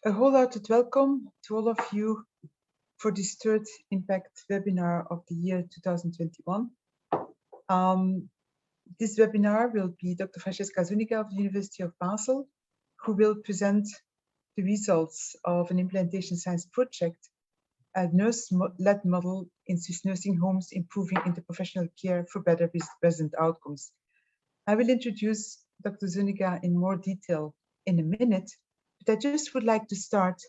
A wholehearted welcome to all of you for this third Impact webinar of the year 2021. This webinar will be Dr. Franziska Zúñiga of the University of Basel, who will present the results of an implantation science project, a nurse-led model in Swiss nursing homes, improving interprofessional care for better resident outcomes. I will introduce Dr. Zúñiga in more detail in a minute, but I just would like to start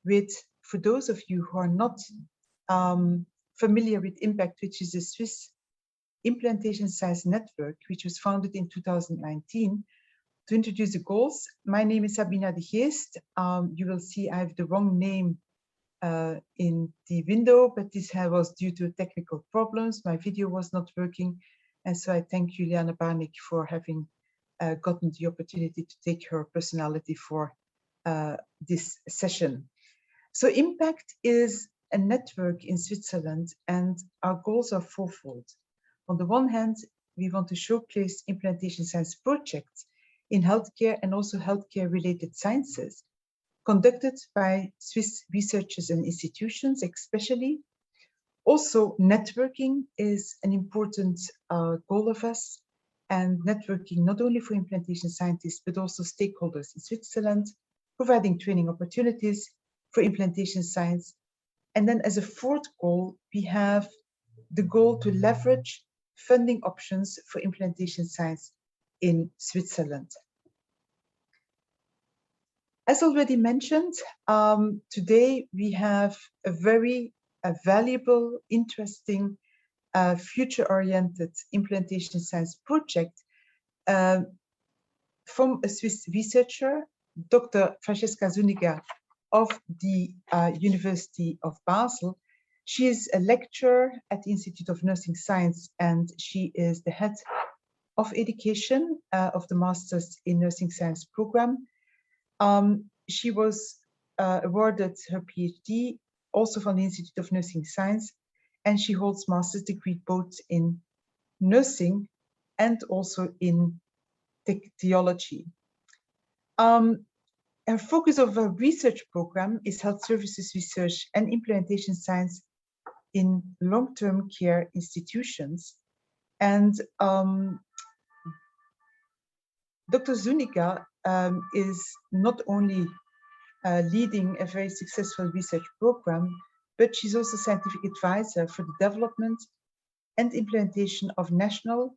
with, for those of you who are not familiar with IMPACT, which is a Swiss implantation science network, which was founded in 2019, to introduce the goals. My name is Sabina de Geest. You will see I have the wrong name in the window, but this was due to technical problems. My video was not working. And so I thank Juliana Barnik for having gotten the opportunity to take her personality for this session. So IMPACT is a network in Switzerland, and our goals are fourfold. On the one hand, we want to showcase implantation science projects in healthcare and also healthcare related sciences conducted by Swiss researchers and institutions, especially. Also, networking is an important goal of us, and networking not only for implantation scientists, but also stakeholders in Switzerland, providing training opportunities for implantation science. And then as a fourth goal, we have the goal to leverage funding options for implantation science in Switzerland. As already mentioned, today we have a very valuable, interesting, future-oriented implantation science project from a Swiss researcher, Dr. Franziska Zúñiga of the University of Basel. She is a lecturer at the Institute of Nursing Science, and she is the head of education of the Masters in Nursing Science program. She was awarded her PhD also from the Institute of Nursing Science, and she holds master's degree both in nursing and also in theology. Her focus of her research program is health services research and implementation science in long-term care institutions. And Dr. Zúñiga is not only leading a very successful research program, but she's also scientific advisor for the development and implementation of national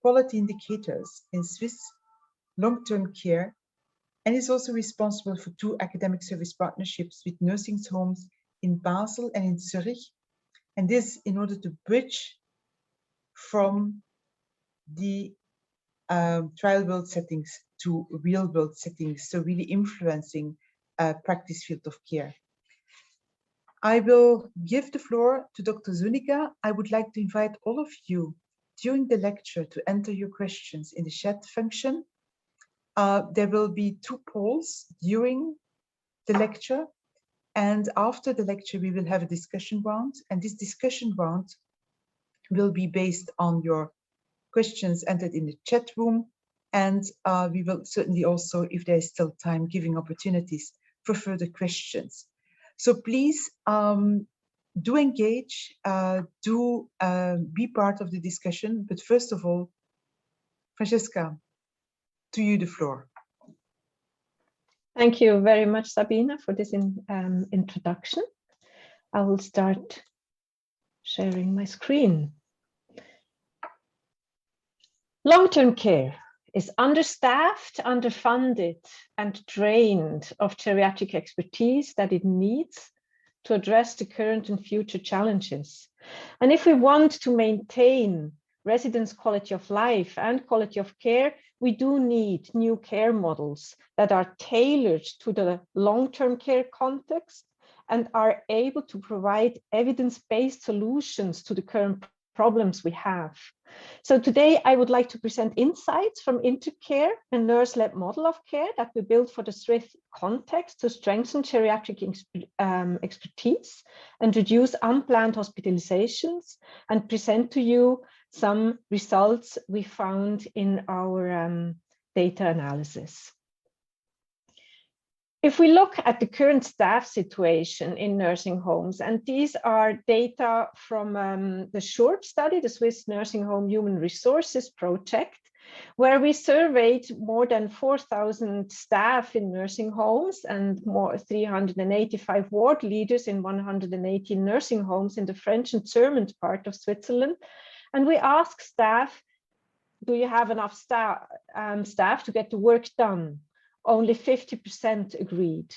quality indicators in Swiss long-term care, and is also responsible for 2 academic service partnerships with nursing homes in Basel and in Zurich, and this in order to bridge from the trial world settings to real world settings, so really influencing practice field of care. I will give the floor to Dr. Zúñiga. I would like to invite all of you during the lecture to enter your questions in the chat function. There will be 2 polls during the lecture, and after the lecture we will have a discussion round, and this discussion round will be based on your questions entered in the chat room, and we will certainly also, if there is still time, giving opportunities for further questions. So please do engage, do be part of the discussion, but first of all, Franziska, to you the floor. Thank you very much, Sabina, for this introduction. I will start sharing my screen. Long-term care is understaffed, underfunded, and drained of geriatric expertise that it needs to address the current and future challenges. And if we want to maintain residents' quality of life and quality of care, we do need new care models that are tailored to the long-term care context and are able to provide evidence-based solutions to the current problems we have. So today I would like to present insights from INTERCARE, a nurse-led model of care that we built for the Swiss context to strengthen geriatric expertise and reduce unplanned hospitalizations, and present to you some results we found in our data analysis. If we look at the current staff situation in nursing homes, and these are data from the SHORP study, the Swiss Nursing Home Human Resources Project, where we surveyed more than 4,000 staff in nursing homes and more 385 ward leaders in 118 nursing homes in the French and German part of Switzerland. And we asked staff, do you have enough staff to get the work done? Only 50% agreed.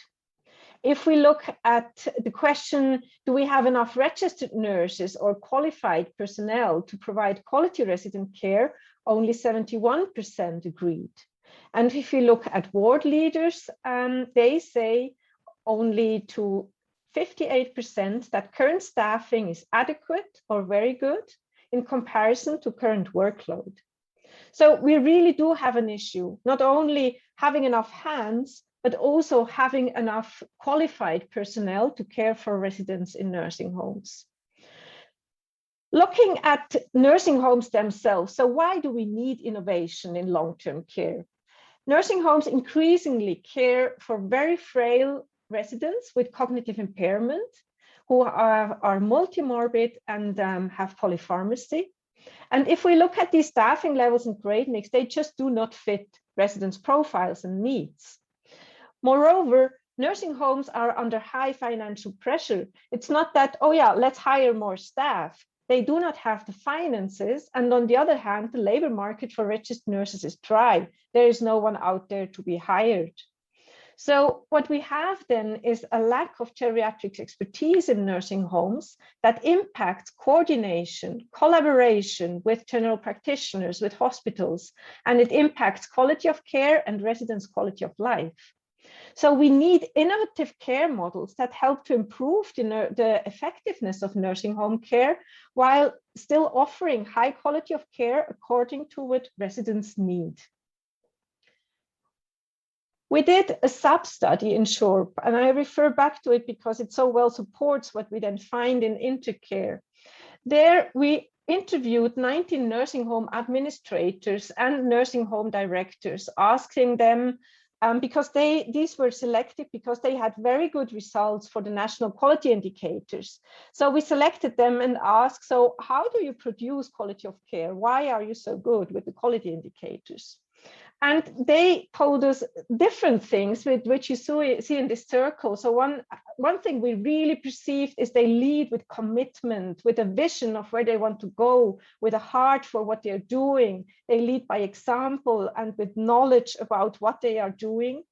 If we look at the question, do we have enough registered nurses or qualified personnel to provide quality resident care? Only 71% agreed. And if you look at ward leaders, they say only to 58% that current staffing is adequate or very good in comparison to current workload. So we really do have an issue, not only having enough hands, but also having enough qualified personnel to care for residents in nursing homes. Looking at nursing homes themselves, so why do we need innovation in long-term care? Nursing homes increasingly care for very frail residents with cognitive impairment who are multimorbid and have polypharmacy. And if we look at these staffing levels and grade mix, they just do not fit residents' profiles and needs. Moreover, nursing homes are under high financial pressure. It's not that, oh yeah, let's hire more staff. They do not have the finances. And on the other hand, the labor market for registered nurses is dry. There is no one out there to be hired. So what we have then is a lack of geriatric expertise in nursing homes that impacts coordination, collaboration with general practitioners, with hospitals, and it impacts quality of care and residents' quality of life. So we need innovative care models that help to improve the effectiveness of nursing home care while still offering high quality of care according to what residents need. We did a sub-study in SHORP, and I refer back to it because it so well supports what we then find in INTERCARE. There we interviewed 19 nursing home administrators and nursing home directors, asking them, because these were selected because they had very good results for the national quality indicators. So we selected them and asked, so how do you produce quality of care? Why are you so good with the quality indicators? And they told us different things, which you see in this circle. So one thing we really perceived is they lead with commitment, with a vision of where they want to go, with a heart for what they're doing. They lead by example and with knowledge about what they are doing.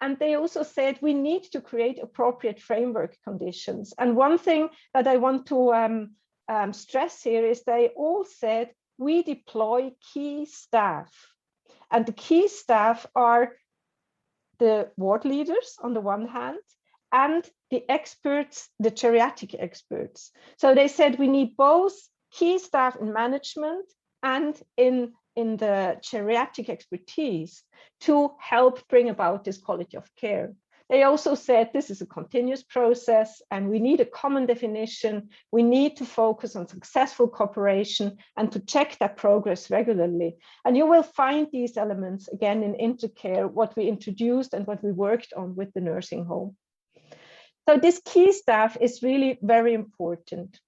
And they also said we need to create appropriate framework conditions. And one thing that I want to stress here is they all said we deploy key staff. And the key staff are the ward leaders on the one hand, and the experts, the geriatric experts. So they said we need both key staff in management and in the geriatric expertise to help bring about this quality of care. They also said this is a continuous process and we need a common definition. We need to focus on successful cooperation and to check that progress regularly. And you will find these elements again in INTERCARE, what we introduced and what we worked on with the nursing home. So this key staff is really very important.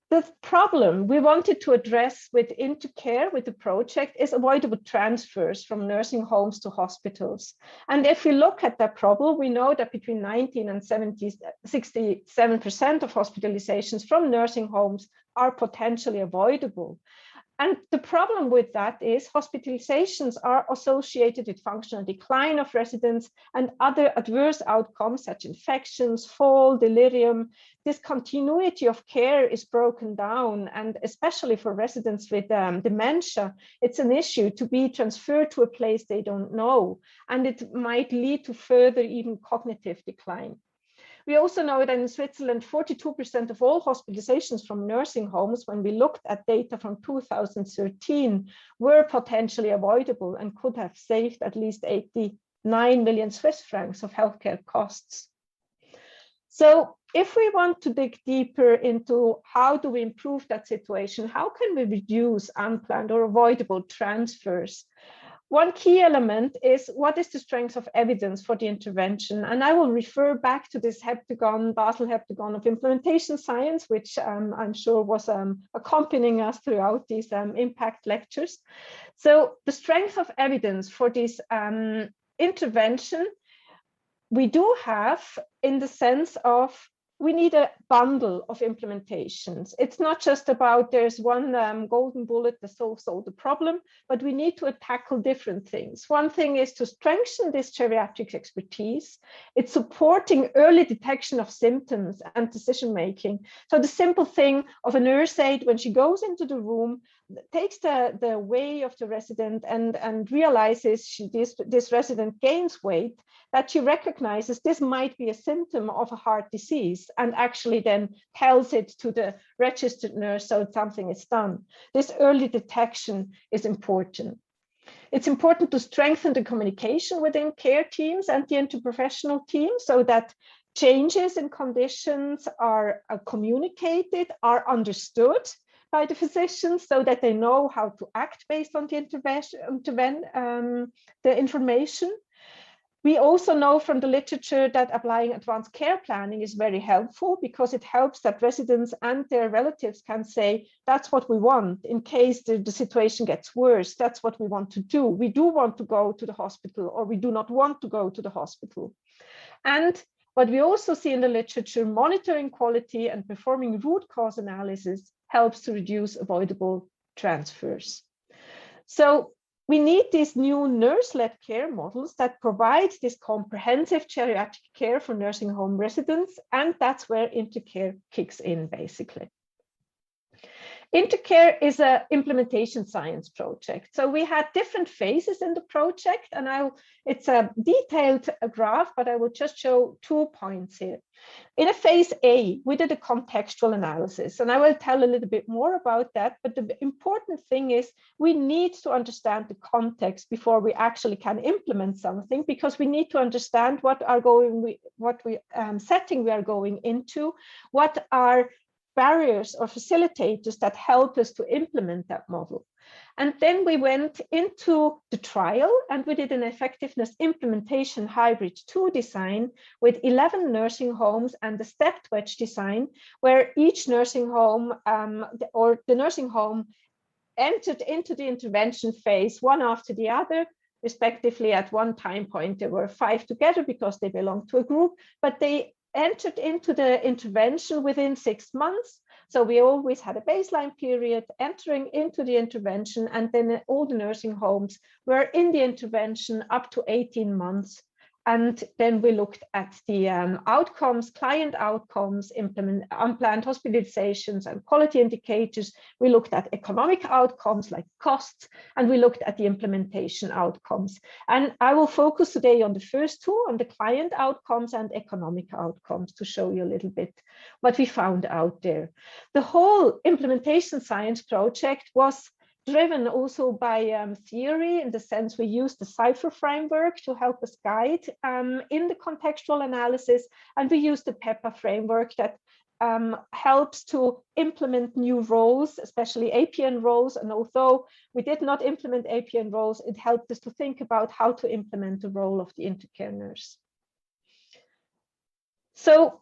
The problem we wanted to address with INTERCARE, with the project, is avoidable transfers from nursing homes to hospitals. And if we look at that problem, we know that between 19 and 67% of hospitalizations from nursing homes are potentially avoidable. And the problem with that is hospitalizations are associated with functional decline of residents and other adverse outcomes such as infections, fall, delirium. This continuity of care is broken down, and especially for residents with dementia, it's an issue to be transferred to a place they don't know, and it might lead to further even cognitive decline. We also know that in Switzerland, 42% of all hospitalizations from nursing homes, when we looked at data from 2013, were potentially avoidable and could have saved at least 89 million Swiss francs of healthcare costs. So if we want to dig deeper into how do we improve that situation, how can we reduce unplanned or avoidable transfers? One key element is what is the strength of evidence for the intervention? And I will refer back to this heptagon, Basel heptagon of implementation science, which I'm sure was accompanying us throughout these impact lectures. So the strength of evidence for this intervention, we do have in the sense of we need a bundle of implementations. It's not just about there's one golden bullet that solves all the problem, but we need to tackle different things. One thing is to strengthen this geriatric expertise. It's supporting early detection of symptoms and decision-making. So the simple thing of a nurse aide, when she goes into the room, takes the way of the resident and realizes this resident gains weight, that she recognizes this might be a symptom of a heart disease and actually then tells it to the registered nurse so something is done. This early detection is important. It's important to strengthen the communication within care teams and the interprofessional team so that changes in conditions are communicated, are understood by the physicians so that they know how to act based on the information. We also know from the literature that applying advanced care planning is very helpful because it helps that residents and their relatives can say, that's what we want in case the situation gets worse. That's what we want to do. We do want to go to the hospital, or we do not want to go to the hospital. And what we also see in the literature, monitoring quality and performing root cause analysis helps to reduce avoidable transfers. So we need these new nurse-led care models that provide this comprehensive geriatric care for nursing home residents, and that's where INTERCARE kicks in, basically. INTERCARE is an implementation science project. So we had different phases in the project, and it's a detailed graph, but I will just show 2 points here. In a phase A, we did a contextual analysis, and I will tell a little bit more about that. But the important thing is we need to understand the context before we actually can implement something, because we need to understand what setting we are going into, what are barriers or facilitators that help us to implement that model. And then we went into the trial and we did an effectiveness implementation hybrid 2 design with 11 nursing homes and the stepped wedge design, where each nursing home or the nursing home entered into the intervention phase one after the other, respectively. At one time point, there were 5 together because they belonged to a group, but they entered into the intervention within 6 months. So we always had a baseline period entering into the intervention, and then all the nursing homes were in the intervention up to 18 months. And then we looked at the outcomes, client outcomes, unplanned hospitalizations and quality indicators. We looked at economic outcomes like costs, and we looked at the implementation outcomes. And I will focus today on the first 2, on the client outcomes and economic outcomes, to show you a little bit what we found out there. The whole implementation science project was driven also by theory, in the sense we used the CIPHER framework to help us guide in the contextual analysis, and we used the PEPA framework that helps to implement new roles, especially APN roles. And although we did not implement APN roles, it helped us to think about how to implement the role of the INTERCARE nurse. So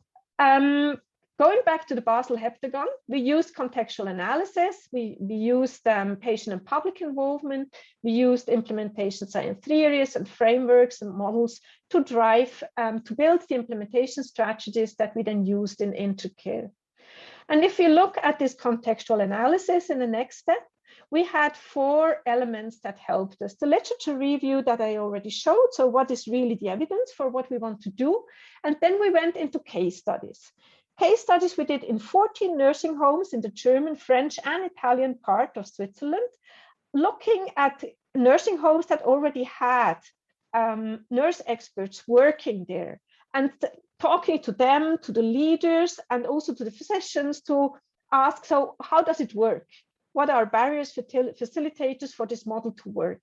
going back to the Basel heptagon, we used contextual analysis, we used patient and public involvement, we used implementation science theories and frameworks and models to drive, to build the implementation strategies that we then used in INTERCARE. And if you look at this contextual analysis in the next step, we had 4 elements that helped us. The literature review that I already showed, so what is really the evidence for what we want to do, and then we went into case studies. Case studies we did in 14 nursing homes in the German, French, and Italian part of Switzerland, looking at nursing homes that already had nurse experts working there, and talking to them, to the leaders, and also to the physicians to ask, so how does it work? What are barriers, facilitators for this model to work?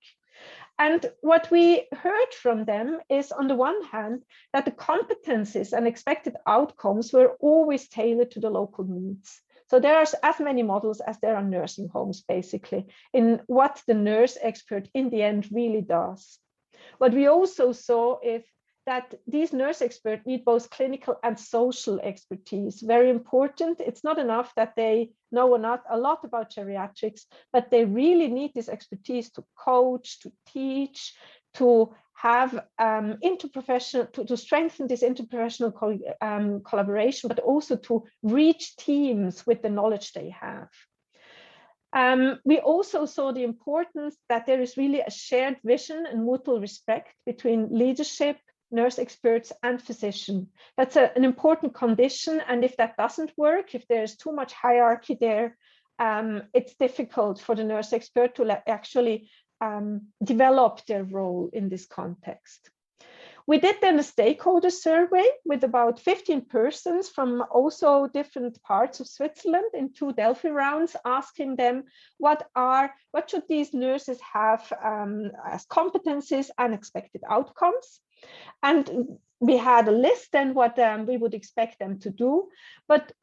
And what we heard from them is, on the one hand, that the competencies and expected outcomes were always tailored to the local needs. So there are as many models as there are nursing homes, basically, in what the nurse expert in the end really does. What we also saw is that these nurse experts need both clinical and social expertise. Very important. It's not enough that they know a lot about geriatrics, but they really need this expertise to coach, to teach, to have interprofessional, to strengthen this interprofessional collaboration, but also to reach teams with the knowledge they have. We also saw the importance that there is really a shared vision and mutual respect between leadership, nurse experts, and physician. That's an important condition. And if that doesn't work, if there's too much hierarchy there, it's difficult for the nurse expert to actually develop their role in this context. We did then a stakeholder survey with about 15 persons from also different parts of Switzerland in 2 Delphi rounds, asking them what should these nurses have as competencies and expected outcomes. And we had a list then what we would expect them to do. But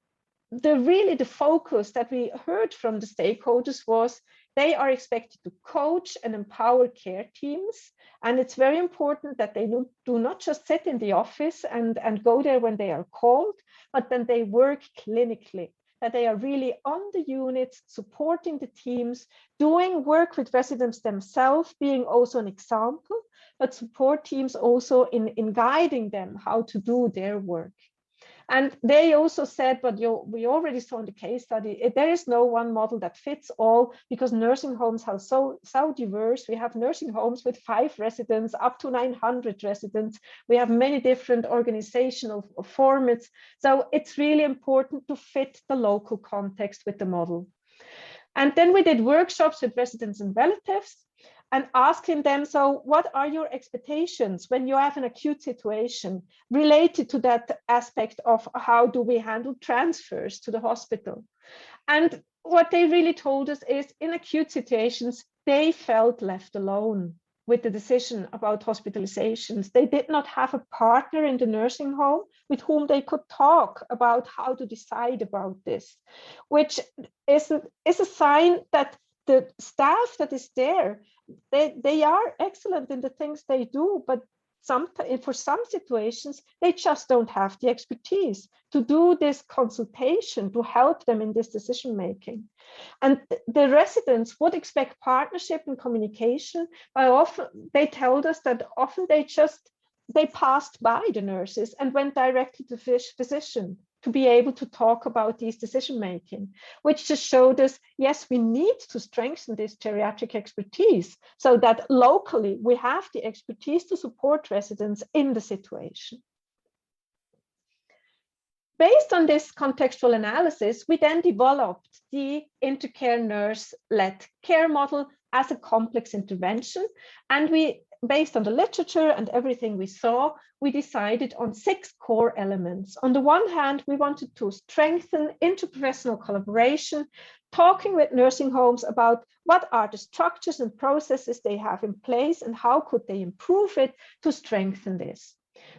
the focus that we heard from the stakeholders was they are expected to coach and empower care teams. And it's very important that they do not just sit in the office and go there when they are called, but then they work clinically, that they are really on the units, supporting the teams, doing work with residents themselves, being also an example, but support teams also in guiding them how to do their work. And they also said, but we already saw in the case study, there is no one model that fits all, because nursing homes are so diverse. We have nursing homes with 5 residents, up to 900 residents. We have many different organizational formats. So it's really important to fit the local context with the model. And then we did workshops with residents and relatives, and asking them, so what are your expectations when you have an acute situation related to that aspect of how do we handle transfers to the hospital? And what they really told us is in acute situations, they felt left alone with the decision about hospitalizations. They did not have a partner in the nursing home with whom they could talk about how to decide about this, which is a sign that the staff that is there, they are excellent in the things they do, but for some situations, they just don't have the expertise to do this consultation, to help them in this decision making. And the residents would expect partnership and communication, but often they told us that often they passed by the nurses and went directly to the physician to be able to talk about these decision making, which just showed us, yes, we need to strengthen this geriatric expertise so that locally we have the expertise to support residents in the situation. Based on this contextual analysis, we then developed the INTERCARE nurse-led care model as a complex intervention. And based on the literature and everything we saw, we decided on 6 core elements. On the one hand, we wanted to strengthen interprofessional collaboration, talking with nursing homes about what are the structures and processes they have in place and how could they improve it to strengthen this.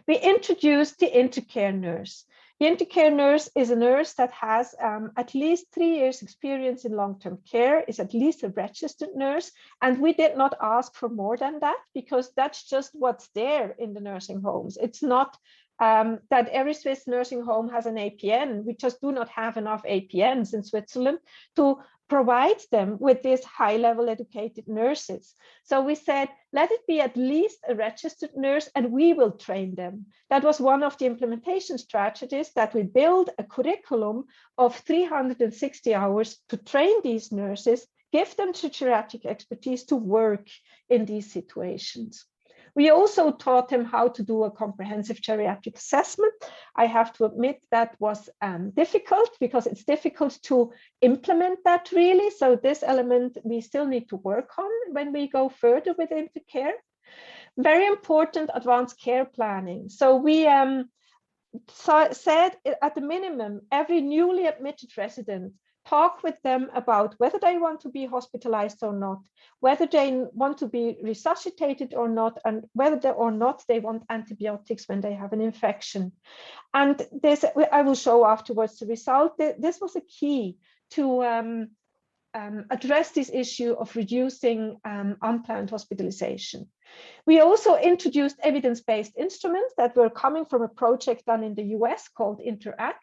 We introduced the INTERCARE nurse. The INTERCARE nurse is a nurse that has at least 3 years experience in long-term care, is at least a registered nurse, and we did not ask for more than that because that's just what's there in the nursing homes. It's not that every Swiss nursing home has an APN. We just do not have enough APNs in Switzerland to provide them with these high-level educated nurses. So we said, let it be at least a registered nurse and we will train them. That was one of the implementation strategies, that we build a curriculum of 360 hours to train these nurses, give them the geriatric expertise to work in these situations. We also taught them how to do a comprehensive geriatric assessment. I have to admit that was difficult because it's difficult to implement that really. So this element we still need to work on when we go further with INTERCARE. Very important, advanced care planning. So we said at the minimum, every newly admitted resident talk with them about whether they want to be hospitalized or not, whether they want to be resuscitated or not, and whether or not they want antibiotics when they have an infection. And this, I will show afterwards the result. This was a key to address this issue of reducing unplanned hospitalization. We also introduced evidence-based instruments that were coming from a project done in the US called INTERCARE.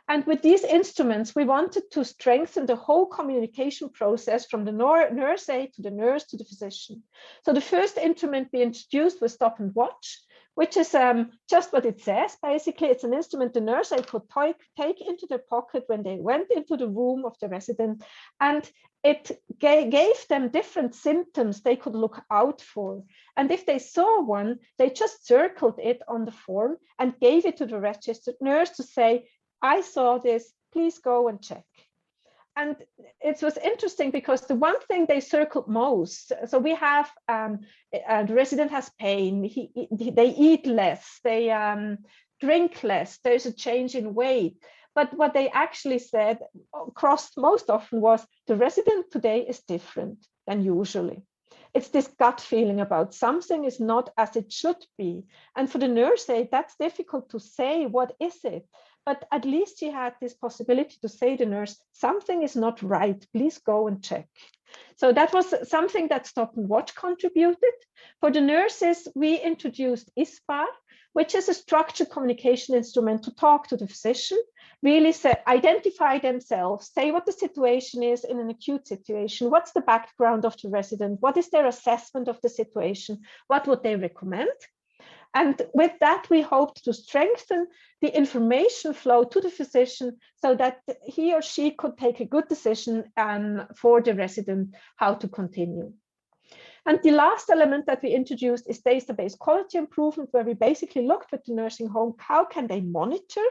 And with these instruments, we wanted to strengthen the whole communication process from the nurse aide to the nurse to the physician. So the first instrument we introduced was Stop and Watch, which is just what it says. Basically, it's an instrument the nurse aide could take into their pocket when they went into the room of the resident, and it gave them different symptoms they could look out for. And if they saw one, they just circled it on the form and gave it to the registered nurse to say, I saw this, please go and check. And it was interesting because the one thing they circled most, so we have, the resident has pain, they eat less, they drink less, there's a change in weight. But what they actually said across most often was, the resident today is different than usually. It's this gut feeling about something is not as it should be. And for the nurse aide, that's difficult to say, what is it? But at least she had this possibility to say to the nurse, something is not right, please go and check. So that was something that Stop and Watch contributed. For the nurses, we introduced ISPAR, which is a structured communication instrument to talk to the physician, really identify themselves, say what the situation is in an acute situation, what's the background of the resident, what is their assessment of the situation, what would they recommend? And with that, we hoped to strengthen the information flow to the physician so that he or she could take a good decision for the resident how to continue. And the last element that we introduced is database quality improvement, where we basically looked at the nursing home, how can they monitor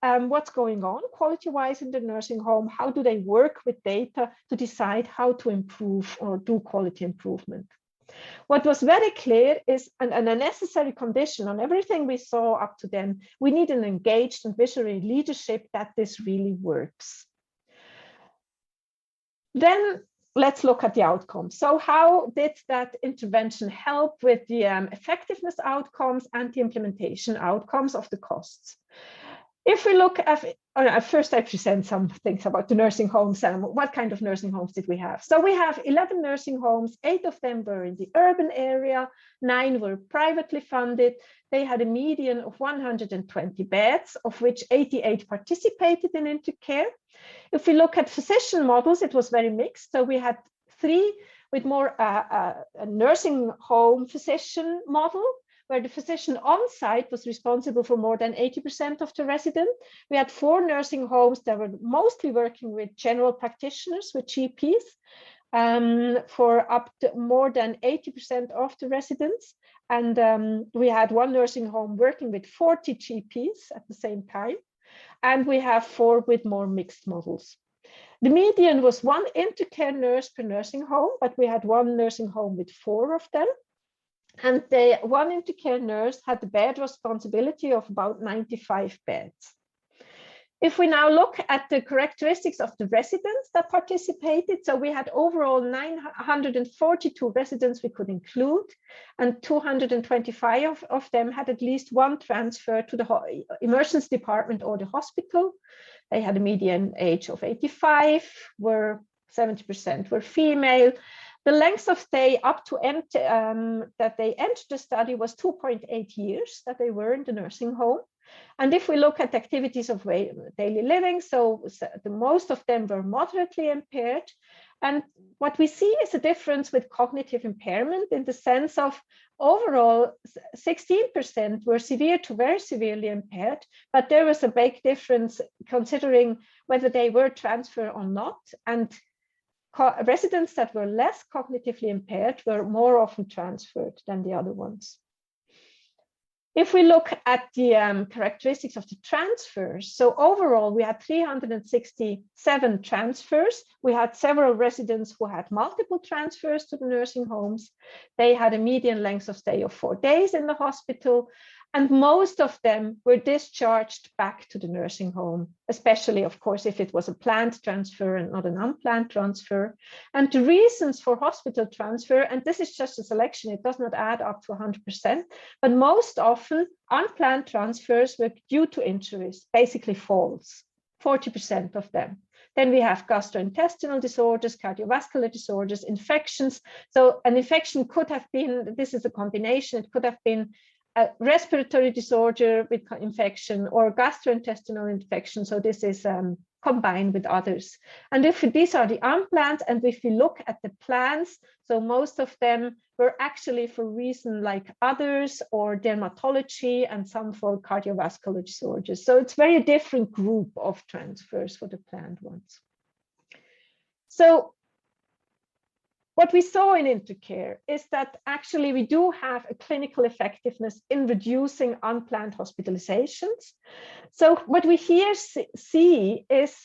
what's going on quality-wise in the nursing home, how do they work with data to decide how to improve or do quality improvement. What was very clear is, and a necessary condition on everything we saw up to then, we need an engaged and visionary leadership that this really works. Then let's look at the outcomes. So how did that intervention help with the effectiveness outcomes and the implementation outcomes of the costs? If we look at, first I present some things about the nursing homes and what kind of nursing homes did we have. So we have 11 nursing homes, 8 of them were in the urban area, 9 were privately funded. They had a median of 120 beds, of which 88 participated in INTERCARE. If we look at physician models, it was very mixed. So we had 3 with more a nursing home physician model, where the physician on site was responsible for more than 80% of the resident. We had 4 nursing homes that were mostly working with general practitioners, with GPs, for up to more than 80% of the residents. And we had 1 nursing home working with 40 GPs at the same time. And we have 4 with more mixed models. The median was 1 INTERCARE nurse per nursing home, but we had 1 nursing home with 4 of them. And the 1 INTERCARE nurse had the bed responsibility of about 95 beds. If we now look at the characteristics of the residents that participated, so we had overall 942 residents we could include, and 225 of them had at least 1 transfer to the emergency department or the hospital. They had a median age of 85, 70% were female. The length of stay up to that they entered the study was 2.8 years that they were in the nursing home. And if we look at activities of daily living, so the most of them were moderately impaired. And what we see is a difference with cognitive impairment in the sense of overall 16% were severe to very severely impaired, but there was a big difference considering whether they were transferred or not. And residents that were less cognitively impaired were more often transferred than the other ones. If we look at the characteristics of the transfers, so overall we had 367 transfers. We had several residents who had multiple transfers to the nursing homes. They had a median length of stay of 4 days in the hospital. And most of them were discharged back to the nursing home, especially, of course, if it was a planned transfer and not an unplanned transfer. And the reasons for hospital transfer, and this is just a selection, it does not add up to 100%, but most often unplanned transfers were due to injuries, basically falls, 40% of them. Then we have gastrointestinal disorders, cardiovascular disorders, infections. So an infection could have been, this is a combination, it could have been a respiratory disorder with infection or gastrointestinal infection. So this is combined with others. And if these are the unplanned, and if we look at the plans, so most of them were actually for reason like others or dermatology and some for cardiovascular disorders. So it's very different group of transfers for the planned ones. So what we saw in INTERCARE is that actually we do have a clinical effectiveness in reducing unplanned hospitalizations. So what we here see is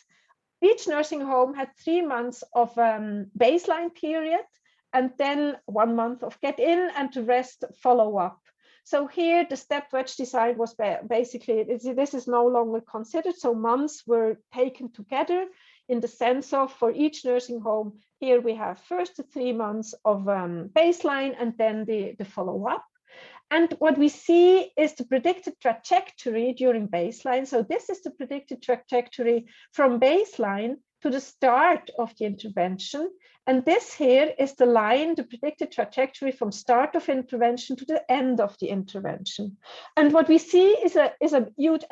each nursing home had 3 months of baseline period, and then 1 month of get in and the rest follow up. So here the step wedge design was basically, this is no longer considered. So months were taken together in the sense of, for each nursing home, here we have first the 3 months of baseline and then the follow-up. And what we see is the predicted trajectory during baseline. So this is the predicted trajectory from baseline to the start of the intervention. And this here is the line, the predicted trajectory from start of intervention to the end of the intervention. And what we see is a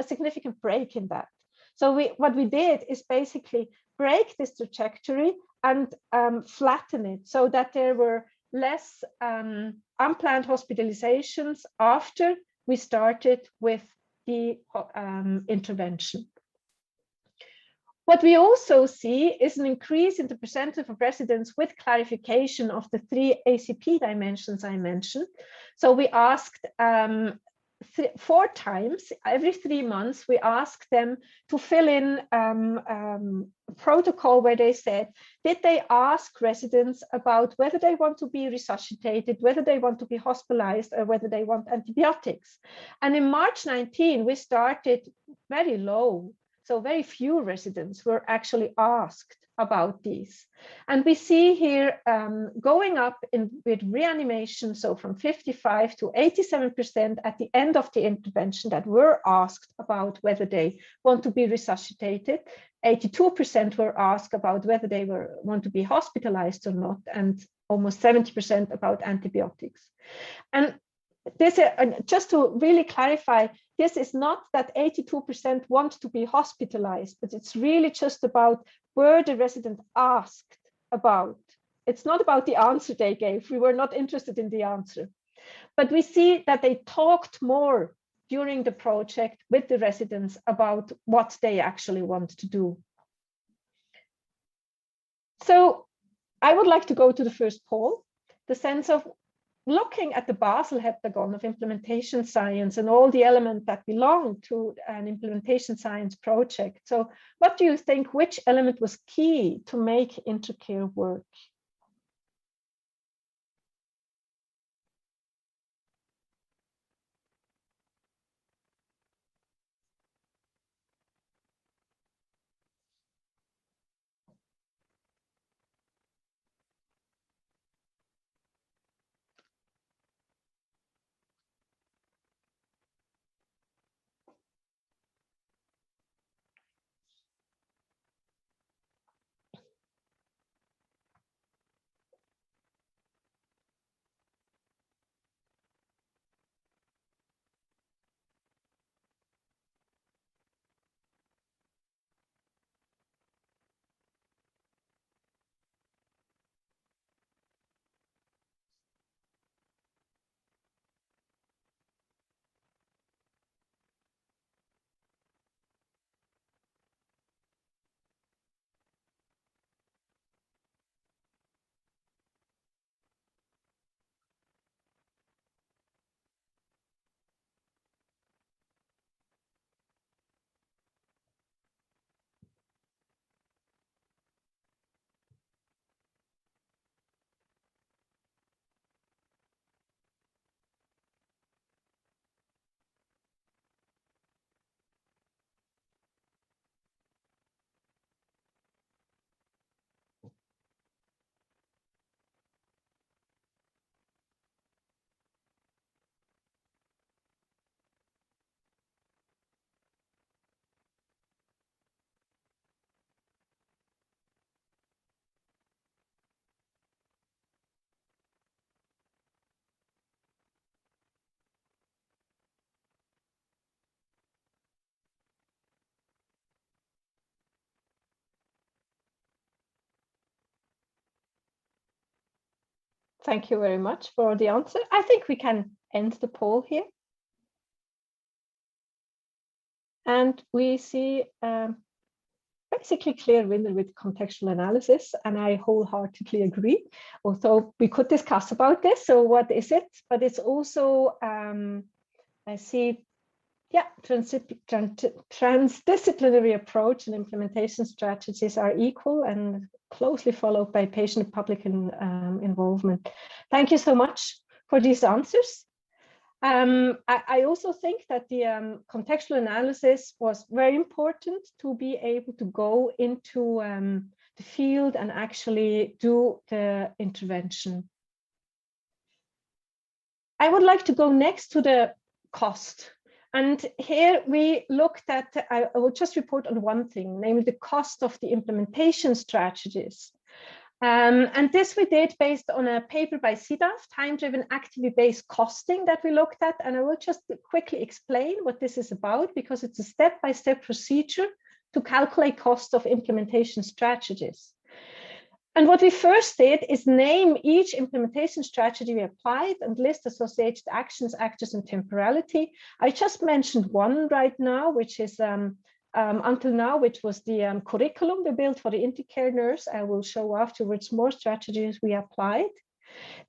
significant break in that. So what we did is basically break this trajectory and flatten it so that there were less unplanned hospitalizations after we started with the intervention. What we also see is an increase in the percentage of residents with clarification of the 3 ACP dimensions I mentioned. So we asked 4 times, every 3 months, we asked them to fill in a protocol where they said, did they ask residents about whether they want to be resuscitated, whether they want to be hospitalized, or whether they want antibiotics? And in March 19, we started very low. So very few residents were actually asked about these. And we see here going up with reanimation, so from 55 to 87% at the end of the intervention that were asked about whether they want to be resuscitated. 82% were asked about whether they want to be hospitalized or not, and almost 70% about antibiotics. And this, just to really clarify, this is not that 82% want to be hospitalized, but it's really just about were the resident asked about. It's not about the answer they gave. We were not interested in the answer. But we see that they talked more during the project with the residents about what they actually want to do. So I would like to go to the first poll, the sense of looking at the Basel heptagon of implementation science and all the elements that belong to an implementation science project. So what do you think, which element was key to make INTERCARE work? Thank you very much for the answer. I think we can end the poll here. And we see basically clear winner with contextual analysis, and I wholeheartedly agree. Although we could discuss about this, so what is it? But it's also, I see, yeah, transdisciplinary approach and implementation strategies are equal and closely followed by patient and public involvement. Thank you so much for these answers. I also think that the contextual analysis was very important to be able to go into the field and actually do the intervention. I would like to go next to the cost. And here we looked at, I will just report on one thing, namely the cost of the implementation strategies. And this we did based on a paper by CDAF, time-driven activity-based costing that we looked at. And I will just quickly explain what this is about, because it's a step-by-step procedure to calculate cost of implementation strategies. And what we first did is name each implementation strategy we applied and list associated actions, actors, and temporality. I just mentioned one right now, which is until now, which was the curriculum we built for the INTERCARE nurse. I will show afterwards more strategies we applied.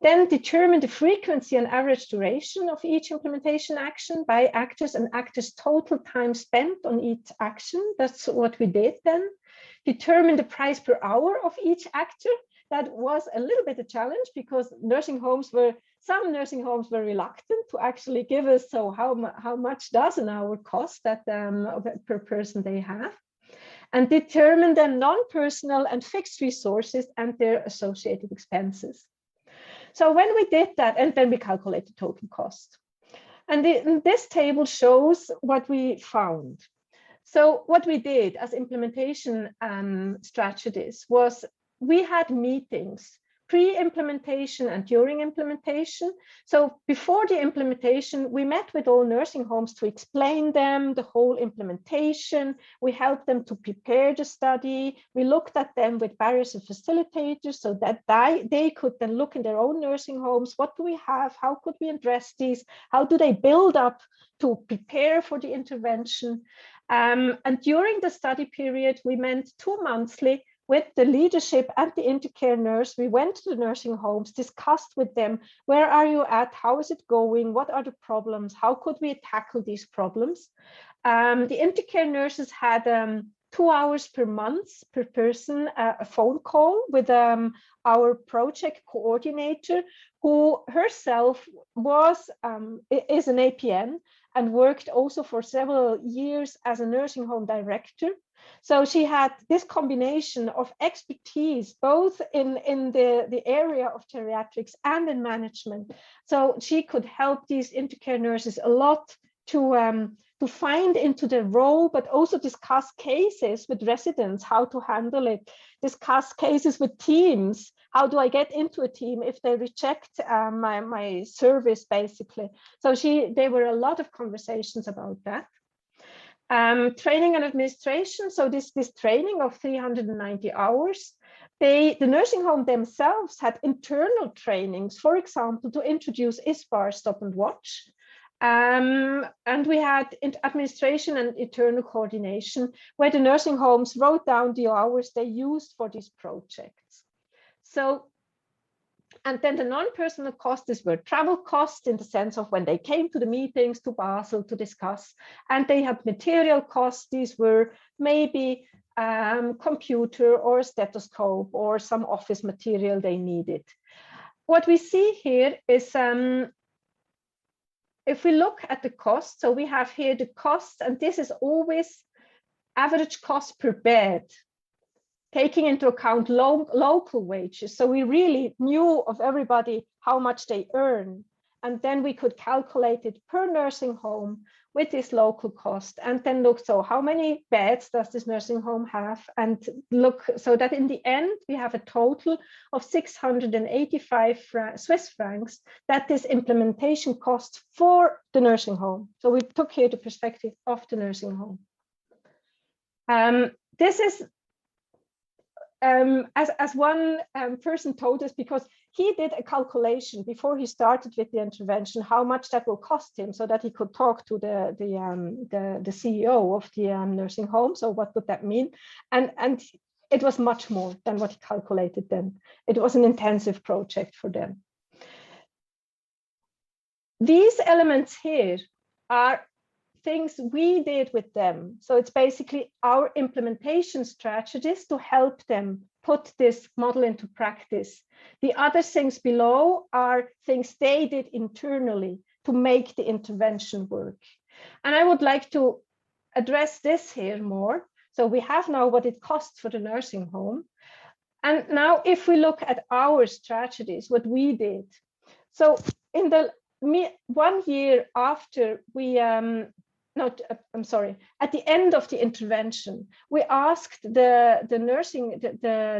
Then determine the frequency and average duration of each implementation action by actors and actors' total time spent on each action. That's what we did then. Determine the price per hour of each actor. That was a little bit a challenge because some nursing homes were reluctant to actually give us, so how much does an hour cost that per person they have, and determine the non-personal and fixed resources and their associated expenses. So when we did that, and then we calculate the total cost. And this table shows what we found. So what we did as implementation strategies was we had meetings pre-implementation and during implementation. So before the implementation, we met with all nursing homes to explain them the whole implementation. We helped them to prepare the study. We looked at them with barriers and facilitators so that they could then look in their own nursing homes. What do we have? How could we address these? How do they build up to prepare for the intervention? And during the study period, we met 2 monthly with the leadership and the INTERCARE nurse. We went to the nursing homes, discussed with them, where are you at? How is it going? What are the problems? How could we tackle these problems? The INTERCARE nurses had 2 hours per month per person, a phone call with our project coordinator, who herself is an APN and worked also for several years as a nursing home director. So she had this combination of expertise, both in the area of geriatrics and in management. So she could help these INTERCARE nurses a lot to find into the role, but also discuss cases with residents, how to handle it, discuss cases with teams. How do I get into a team if they reject my service, basically? So there were a lot of conversations about that. Training and administration. So this training of 390 hours, the nursing home themselves had internal trainings, for example, to introduce ISPAR stop and watch. And we had administration and internal coordination, where the nursing homes wrote down the hours they used for these projects. So, and then the non-personal costs were travel costs in the sense of when they came to the meetings to Basel to discuss, and they had material costs. These were maybe computer or stethoscope or some office material they needed. What we see here is if we look at the cost, so we have here the cost, and this is always average cost per bed, taking into account local wages. So we really knew of everybody how much they earn. And then we could calculate it per nursing home with this local cost, and then look, so how many beds does this nursing home have? And look, so that in the end, we have a total of 685 Swiss francs that this implementation costs for the nursing home. So we took here the perspective of the nursing home. This is as one person told us, because he did a calculation before he started with the intervention, how much that will cost him, so that he could talk to the CEO of the nursing home. So what would that mean? And it was much more than what he calculated then. It was an intensive project for them. These elements here are things we did with them. So it's basically our implementation strategies to help them put this model into practice. The other things below are things they did internally to make the intervention work. And I would like to address this here more. So we have now what it costs for the nursing home. And now if we look at our strategies, what we did. So in the 1 year after we, at the end of the intervention, we asked the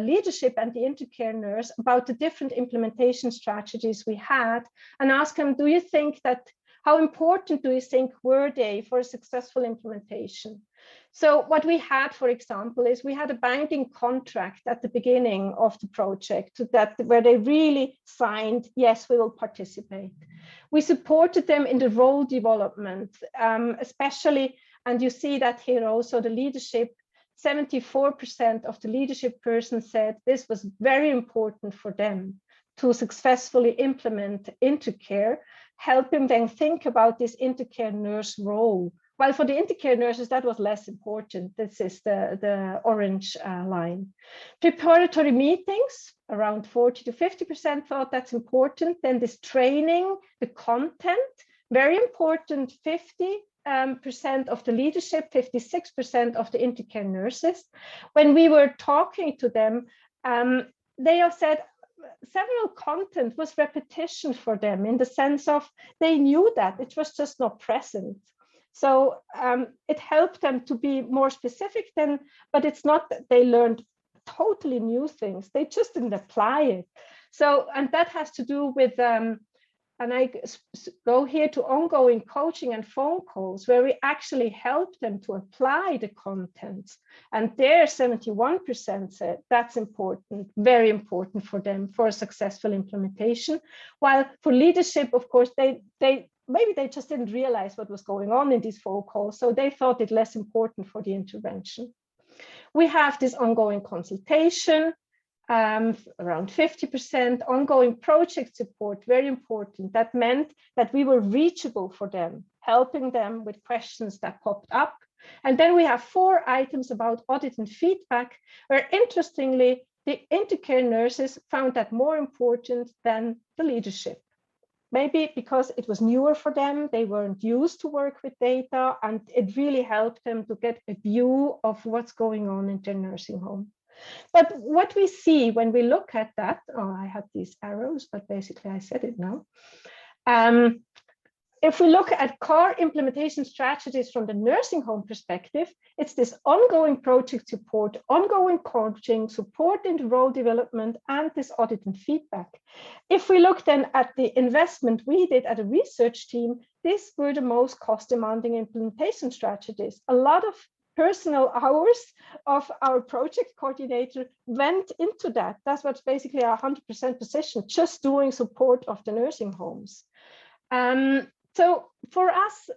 leadership and the intercare nurse about the different implementation strategies we had, and asked them, do you think that, how important do you think were they for a successful implementation? So what we had, for example, is we had a binding contract at the beginning of the project where they really signed, yes, we will participate. We supported them in the role development, especially, and you see that here also, the leadership, 74% of the leadership persons said this was very important for them to successfully implement intercare, helping them think about this intercare nurse role. While for the intercare nurses, that was less important. This is the orange line. Preparatory meetings, around 40 to 50% thought that's important. Then this training, the content, very important, 50% of the leadership, 56% of the intercare nurses. When we were talking to them, they have said several content was repetition for them, in the sense of they knew that it was just not present. So it helped them to be more specific then, but it's not that they learned totally new things, they just didn't apply it. So, and that has to do with, and I go here to ongoing coaching and phone calls, where we actually help them to apply the contents. And there 71% said that's important, very important for them for a successful implementation. While for leadership, of course, maybe they just didn't realize what was going on in these phone calls, so they thought it less important for the intervention. We have this ongoing consultation, around 50%, ongoing project support, very important. That meant that we were reachable for them, helping them with questions that popped up. And then we have 4 items about audit and feedback, where interestingly, the intercare nurses found that more important than the leadership. Maybe because it was newer for them, they weren't used to work with data, and it really helped them to get a view of what's going on in their nursing home. But what we see when we look at that, I had these arrows, but basically I said it now. If we look at core implementation strategies from the nursing home perspective, it's this ongoing project support, ongoing coaching, support in the role development, and this audit and feedback. If we look then at the investment we did at a research team, these were the most cost-demanding implementation strategies. A lot of personal hours of our project coordinator went into that. That's what's basically a 100% position, just doing support of the nursing homes. So for us,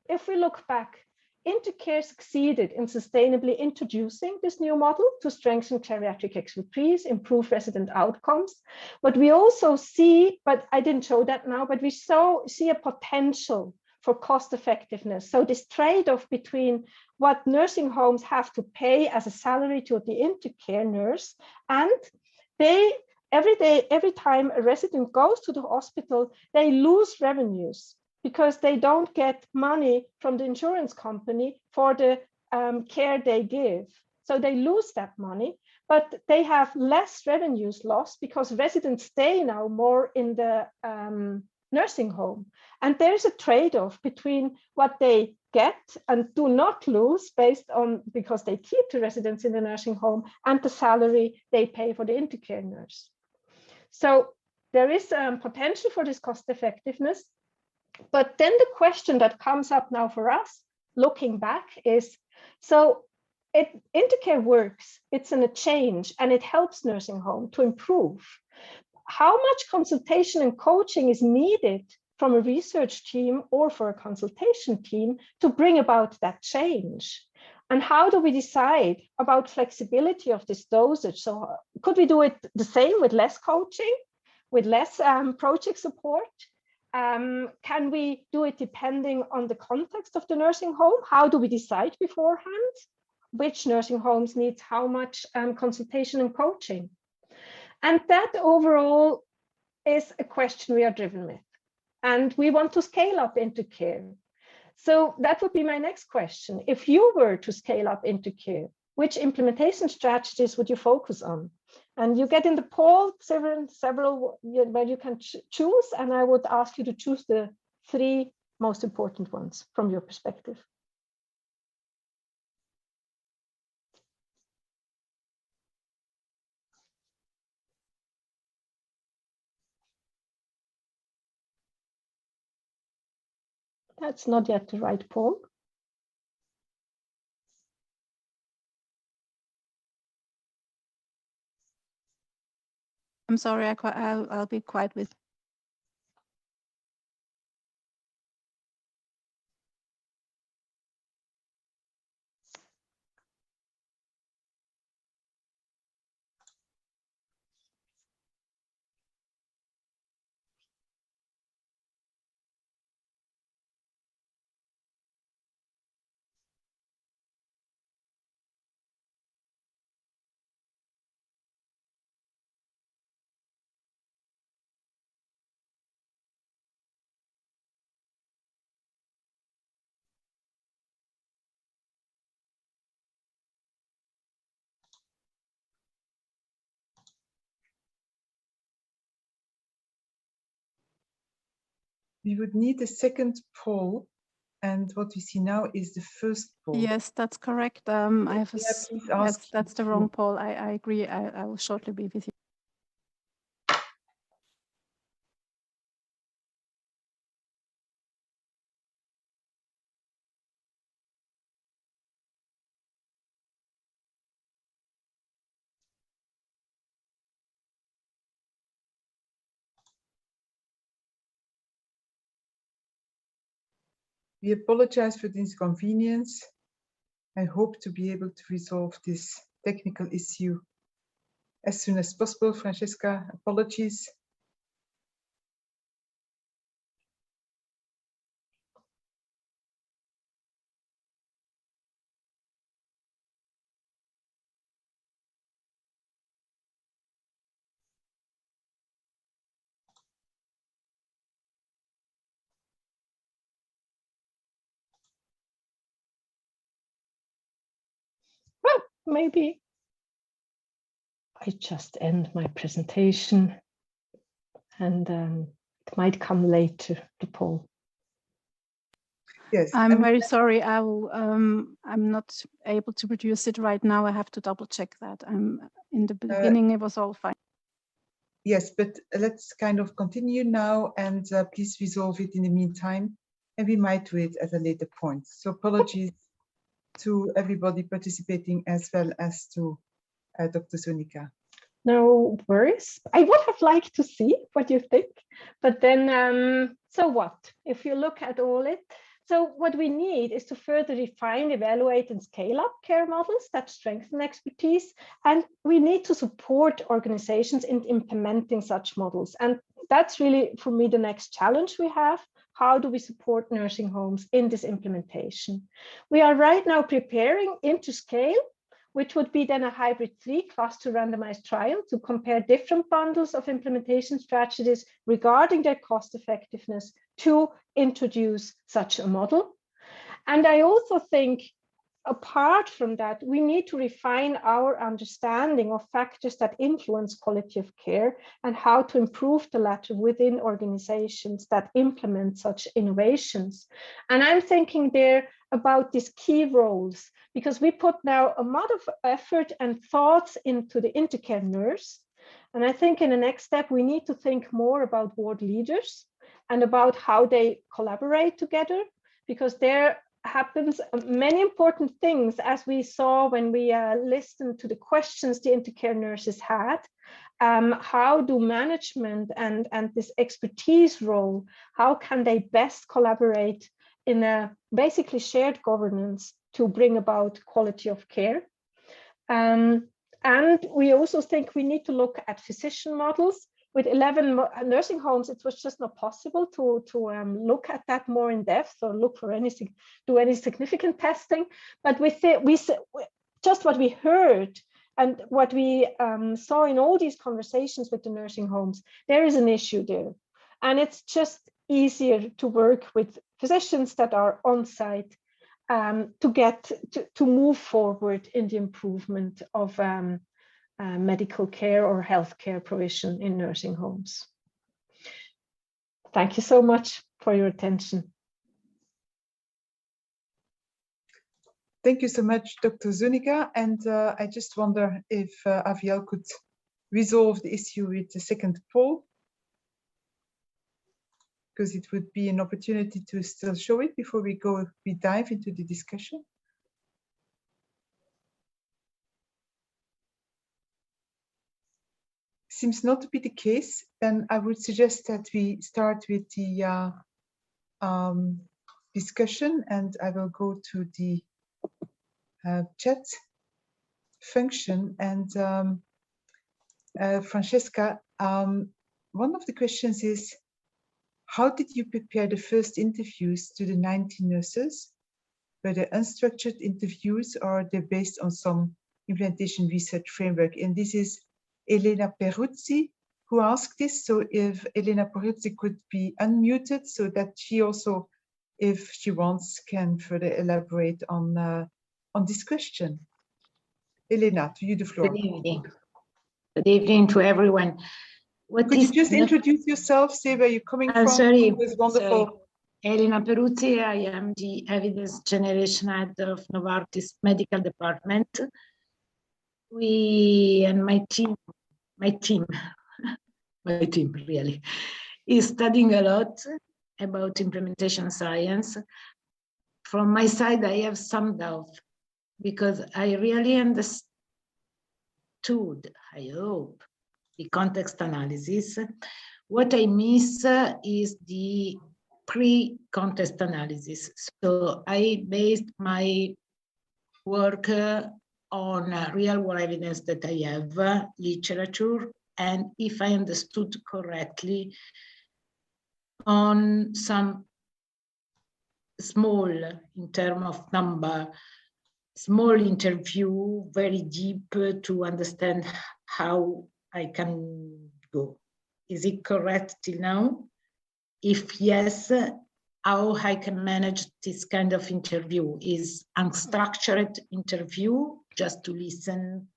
if we look back, Intercare succeeded in sustainably introducing this new model to strengthen geriatric expertise, improve resident outcomes. But we also see, but I didn't show that now, but we see a potential for cost effectiveness. So this trade-off between what nursing homes have to pay as a salary to the Intercare nurse, and they every time a resident goes to the hospital, they lose revenues because they don't get money from the insurance company for the care they give. So they lose that money, but they have less revenues lost because residents stay now more in the nursing home. And there's a trade-off between what they get and do not lose based on, because they keep the residents in the nursing home, and the salary they pay for the Intercare nurse. So there is potential for this cost effectiveness. But then the question that comes up now for us, looking back, is, so INTERCARE works, it's in a change, and it helps nursing home to improve. How much consultation and coaching is needed from a research team or for a consultation team to bring about that change? And how do we decide about flexibility of this dosage? So could we do it the same with less coaching, with less project support? Can we do it depending on the context of the nursing home? How do we decide beforehand which nursing homes needs how much consultation and coaching? And that overall is a question we are driven with. And we want to scale up INTERCARE. So that would be my next question. If you were to scale up INTERCARE, which implementation strategies would you focus on? And you get in the poll several where you can choose, and I would ask you to choose the 3 most important ones from your perspective. That's not yet the right poll. I'm sorry, I'll be quiet with. We would need a second poll, and what we see now is the first poll. Yes, that's correct. I have a, yes, that's the wrong poll. I agree. I will shortly be with you. We apologize for the inconvenience. I hope to be able to resolve this technical issue as soon as possible. Franziska, apologies. Well, maybe I just end my presentation, and it might come later, the poll. Yes, I'm very sorry. I will. I'm not able to produce it right now. I have to double check that. In the beginning, it was all fine. Yes, but let's kind of continue now, and please resolve it in the meantime, and we might do it at a later point. So apologies to everybody participating, as well as to Dr. Zúñiga. No worries. I would have liked to see what you think, but then so what? If you look at all it, so what we need is to further refine, evaluate, and scale up care models that strengthen expertise, and we need to support organizations in implementing such models. And that's really, for me, the next challenge we have. How do we support nursing homes in this implementation? We are right now preparing INTERSCALE, which would be then a hybrid 3-cluster randomized trial to compare different bundles of implementation strategies regarding their cost effectiveness to introduce such a model. And I also think, apart from that, we need to refine our understanding of factors that influence quality of care and how to improve the latter within organizations that implement such innovations. And I'm thinking there about these key roles, because we put now a lot of effort and thoughts into the INTERCARE nurse. And I think in the next step, we need to think more about ward leaders and about how they collaborate together, because there happens many important things, as we saw when we listened to the questions the INTERCARE nurses had. How do management and this expertise role, how can they best collaborate in a basically shared governance to bring about quality of care? And we also think we need to look at physician models. With 11 nursing homes, it was just not possible to look at that more in depth or look for do any significant testing. But just what we heard and what we saw in all these conversations with the nursing homes, there is an issue there. And it's just easier to work with physicians that are on site to move forward in the improvement of medical care or healthcare provision in nursing homes. Thank you so much for your attention. Thank you so much, Dr. Zúñiga. And I just wonder if Aviel could resolve the issue with the second poll, because it would be an opportunity to still show it before we dive into the discussion. Seems not to be the case, then I would suggest that we start with the discussion, and I will go to the chat function. And Franziska, one of the questions is, how did you prepare the first interviews to the 19 nurses? Were they unstructured interviews, or are they based on some implementation research framework? And this is Elena Peruzzi who asked this. So if Elena Peruzzi could be unmuted so that she also, if she wants, can further elaborate on this question. Elena, to you the floor. Good evening. Good evening to everyone. Could you just introduce yourself, say where you're coming from? Sorry, it was wonderful. Sorry. Elena Peruzzi, I am the Evidence Generation Head of Novartis Medical Department. We and my team really, is studying a lot about implementation science. From my side, I have some doubt, because I really understood, I hope, the context analysis. What I miss is the pre-context analysis. So I based my work on real-world evidence that I have, literature, and if I understood correctly, on some small, in terms of number, small interview, very deep to understand how I can go. Is it correct till now? If yes, how I can manage this kind of interview? Is unstructured interview just to listen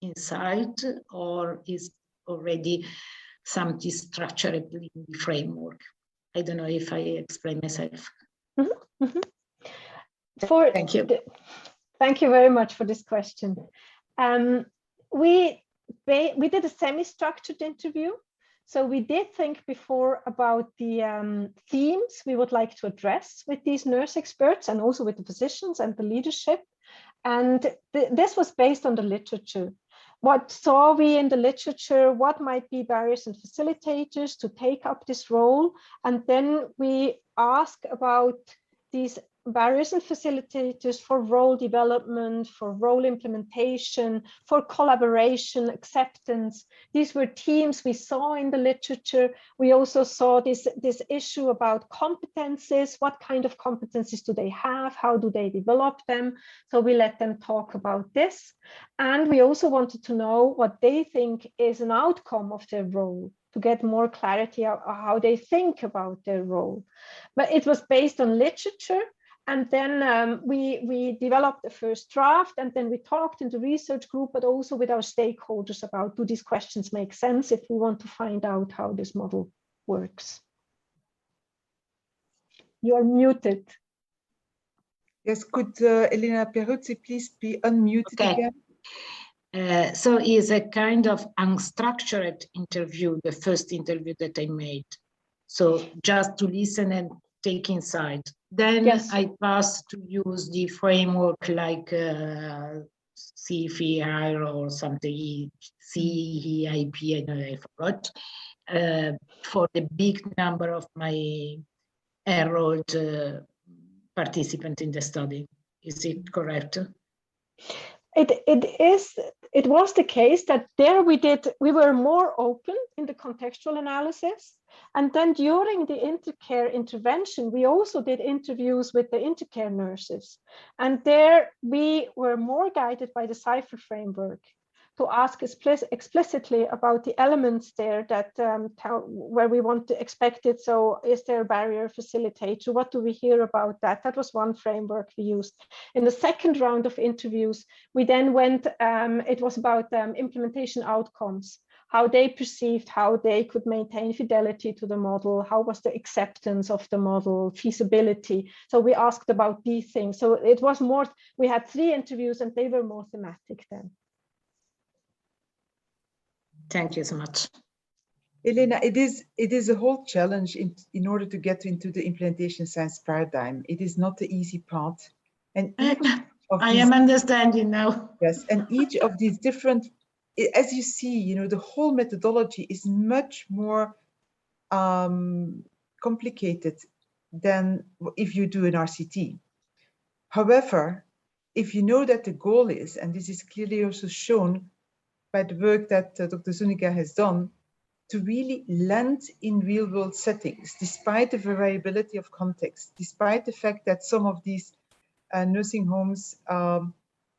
inside, or is already something structured in the framework? I don't know if I explain myself. Mm-hmm. Mm-hmm. Thank you. Thank you very much for this question. We did a semi-structured interview. So we did think before about the themes we would like to address with these nurse experts, and also with the physicians and the leadership. And this was based on the literature. What saw we in the literature? What might be barriers and facilitators to take up this role? And then we ask about these barriers and facilitators for role development, for role implementation, for collaboration, acceptance. These were themes we saw in the literature. We also saw this issue about competencies. What kind of competencies do they have? How do they develop them? So we let them talk about this. And we also wanted to know what they think is an outcome of their role, to get more clarity on how they think about their role. But it was based on literature. And then we developed the first draft, and then we talked in the research group, but also with our stakeholders about, do these questions make sense if we want to find out how this model works? You are muted. Yes, could Elena Peruzzi please be unmuted again? So it's a kind of unstructured interview, the first interview that I made. So just to listen and take inside. Then Yes. I passed to use the framework like CFI or something, CEIP, I forgot, for the big number of my enrolled participants in the study. Is it correct? It was the case that there we were more open in the contextual analysis. And then during the INTERCARE intervention, we also did interviews with the INTERCARE nurses. And there we were more guided by the CIPHER framework to ask explicitly about the elements there that where we want to expect it. So is there a barrier facilitator? What do we hear about that? That was one framework we used. In the second round of interviews, we then went, it was about implementation outcomes, how they perceived, how they could maintain fidelity to the model, how was the acceptance of the model, feasibility. So we asked about these things. So it was more, we had 3 interviews and they were more thematic then. Thank you so much. Elena, it is a whole challenge in order to get into the implementation science paradigm. It is not the easy part. And I am understanding now. Yes, and each of these different, as you see, you know, the whole methodology is much more complicated than if you do an RCT. However, if you know that the goal is, and this is clearly also shown by the work that Dr. Zúñiga has done, to really land in real-world settings, despite the variability of context, despite the fact that some of these nursing homes,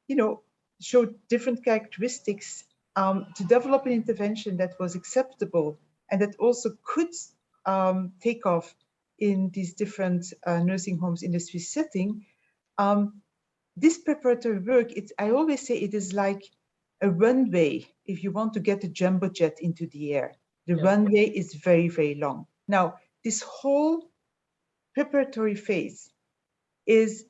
you know, showed different characteristics, to develop an intervention that was acceptable and that also could take off in these different nursing homes in the Swiss setting. This preparatory work, I always say it is like a runway if you want to get a jumbo jet into the air. The runway is very, very long. Now, this whole preparatory phase is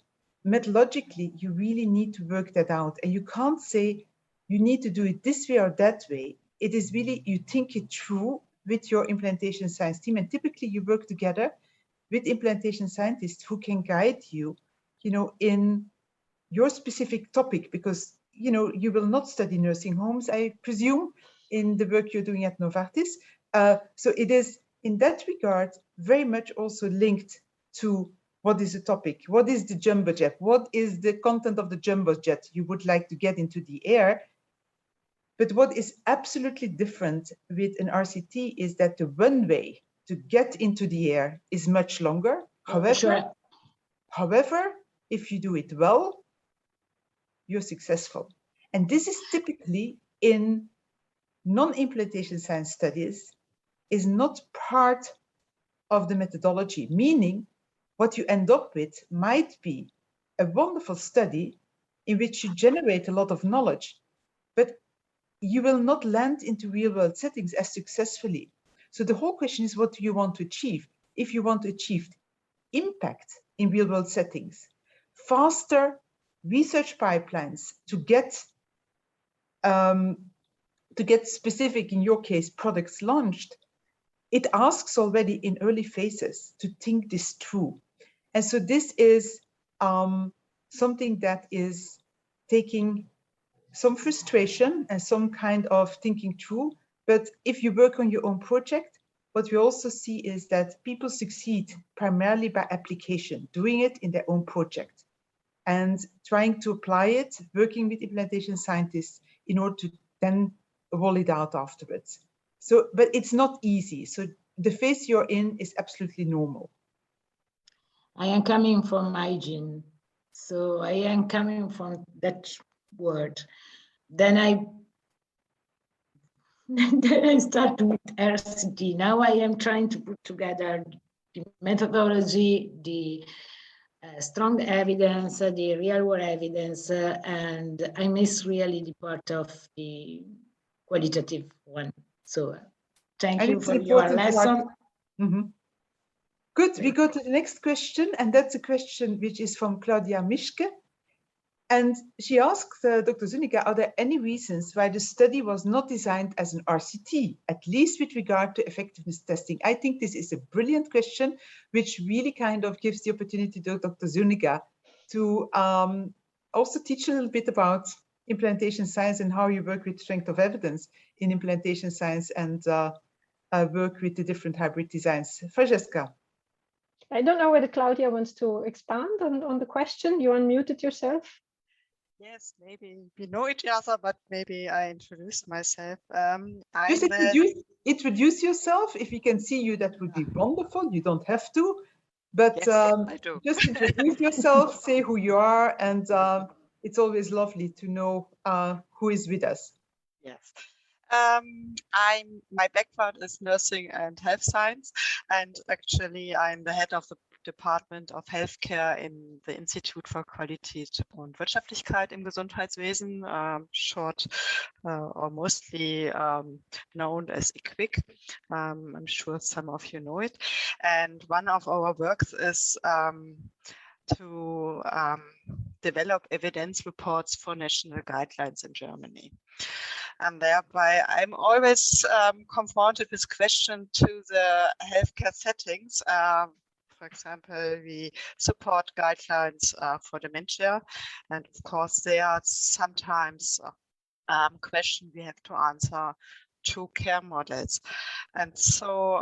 methodologically, you really need to work that out. And you can't say you need to do it this way or that way. It is really, you think it through with your implementation science team. And typically you work together with implementation scientists who can guide you, you know, in your specific topic, because, you know, you will not study nursing homes, I presume, in the work you're doing at Novartis. So it is, in that regard, very much also linked to what is the topic? What is the jumbo jet? What is the content of the jumbo jet you would like to get into the air? But what is absolutely different with an RCT is that the runway to get into the air is much longer. However, if you do it well, you're successful. And this is typically in non-implementation science studies is not part of the methodology, meaning what you end up with might be a wonderful study in which you generate a lot of knowledge, but you will not land into real-world settings as successfully. So the whole question is, what do you want to achieve? If you want to achieve impact in real-world settings, faster research pipelines to get specific, in your case, products launched, it asks already in early phases to think this through. And so this is something that is taking some frustration and some kind of thinking through. But if you work on your own project, what we also see is that people succeed primarily by application, doing it in their own project and trying to apply it, working with implementation scientists in order to then roll it out afterwards. So, but it's not easy. So the phase you're in is absolutely normal. I am coming from hygiene. So I am coming from that word. Then I start with RCT. Now I am trying to put together the methodology, the strong evidence, the real world evidence, and I miss really the part of the qualitative one. So thank you for your lesson. Mm-hmm. Good, we go to the next question, and that's a question which is from Claudia Mischke. And she asked Dr. Zúñiga, are there any reasons why the study was not designed as an RCT, at least with regard to effectiveness testing? I think this is a brilliant question, which really kind of gives the opportunity to Dr. Zúñiga to also teach a little bit about implementation science and how you work with strength of evidence in implementation science and work with the different hybrid designs. Franziska. I don't know whether Claudia wants to expand on the question. You unmuted yourself. Yes, maybe we know each other, but maybe I introduced myself. Just introduce yourself. If we can see you, that would be wonderful. You don't have to, but yes, I do. Just introduce yourself, say who you are, and it's always lovely to know who is with us. Yes. My background is nursing and health science, and actually I'm the head of the Department of Healthcare in the Institute for Qualität und Wirtschaftlichkeit im Gesundheitswesen, short or mostly known as IQWIC. I'm sure some of you know it. And one of our works is to develop evidence reports for national guidelines in Germany. And thereby I'm always confronted with questions to the healthcare settings. For example, we support guidelines for dementia. And of course, there are sometimes questions we have to answer to care models. And so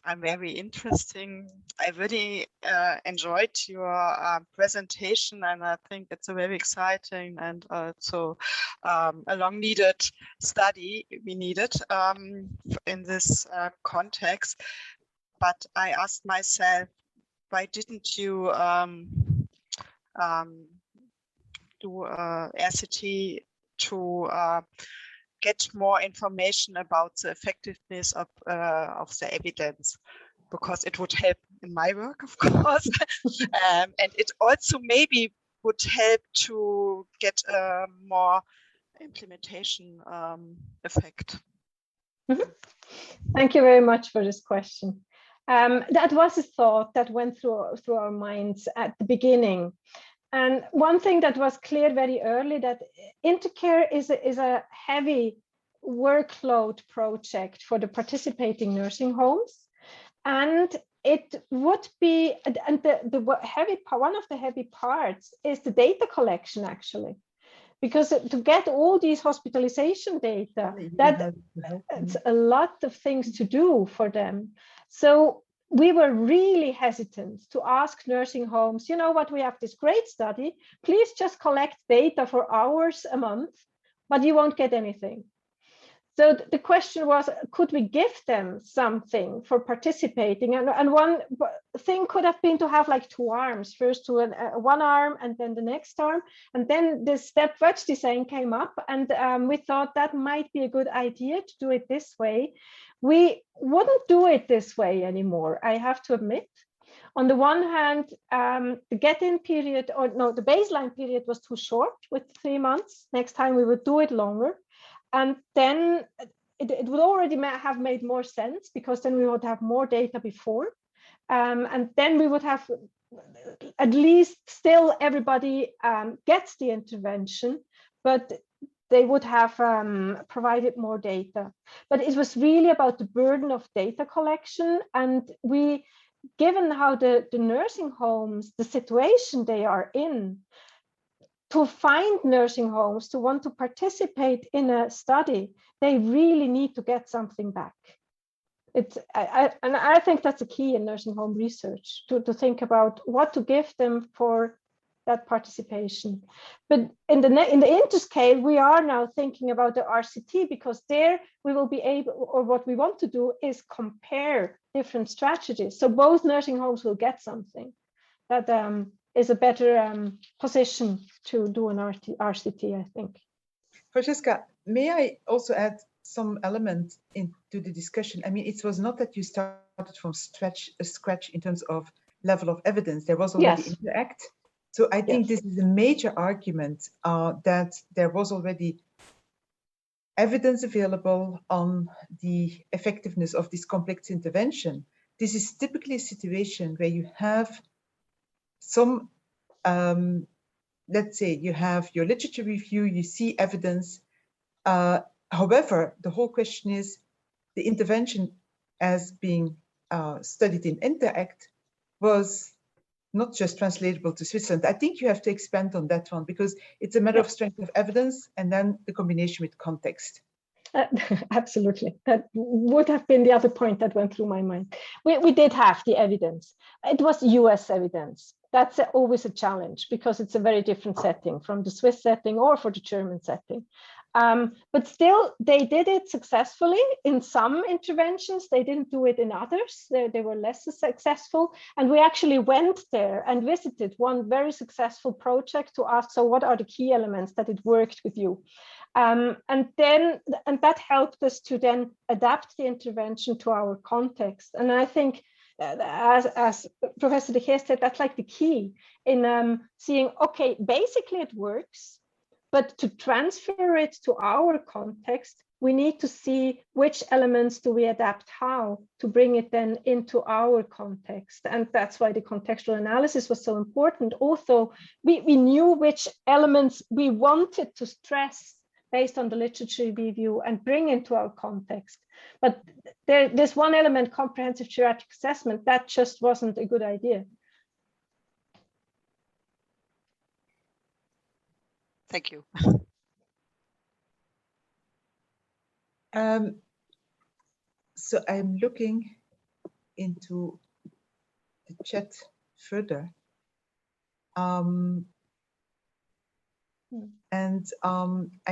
I'm very interesting. I really enjoyed your presentation, and I think it's a very exciting and also a long needed study we needed in this context. But I asked myself, why didn't you do RCT to get more information about the effectiveness of the evidence, because it would help in my work, of course, and it also maybe would help to get a more implementation effect. Mm-hmm. Thank you very much for this question. That was a thought that went through our minds at the beginning. And one thing that was clear very early, that INTERCARE is a heavy workload project for the participating nursing homes. And it would be, and one of the heavy parts is the data collection, actually. Because to get all these hospitalization data, it's a lot of things to do for them. So we were really hesitant to ask nursing homes, you know what, we have this great study, please just collect data for hours a month, but you won't get anything. So the question was, could we give them something for participating? And one thing could have been to have like two arms, first to one arm and then the next arm. And then the stepwatch design came up, and we thought that might be a good idea to do it this way. We wouldn't do it this way anymore, I have to admit. On the one hand, the get-in period, or no, the baseline period was too short with 3 months. Next time we would do it longer. And then it would already have made more sense, because then we would have more data before. And then we would have at least still everybody gets the intervention, but they would have provided more data. But it was really about the burden of data collection. And we, given how the nursing homes, the situation they are in, to find nursing homes to want to participate in a study, they really need to get something back. And I think that's a key in nursing home research, to think about what to give them for that participation. But in the interscale, we are now thinking about the RCT, because there we will be able, or what we want to do is compare different strategies. So both nursing homes will get something that is a better position to do an RCT, I think. Franziska, may I also add some element into the discussion? I mean, it was not that you started from scratch in terms of level of evidence. There was already INTERACT. So I think this is a major argument that there was already evidence available on the effectiveness of this complex intervention. This is typically a situation where you have some let's say you have your literature review, you see evidence. However, the whole question is the intervention as being studied in INTERACT was not just translatable to Switzerland. I think you have to expand on that one because it's a matter of strength of evidence and then the combination with context. Absolutely. That would have been the other point that went through my mind. We did have the evidence. It was US evidence. That's always a challenge because it's a very different setting from the Swiss setting or for the German setting. But still, they did it successfully in some interventions. They didn't do it in others. They were less successful. And we actually went there and visited one very successful project to ask, so what are the key elements that it worked with you? And that helped us to then adapt the intervention to our context. And I think, as Professor De Geer said, that's like the key in seeing, okay, basically it works, but to transfer it to our context, we need to see which elements do we adapt how to bring it then into our context. And that's why the contextual analysis was so important. Also, we knew which elements we wanted to stress based on the literature review and bring into our context. But there's one element, comprehensive geriatric assessment, that just wasn't a good idea. Thank you. So I'm looking into the chat further. I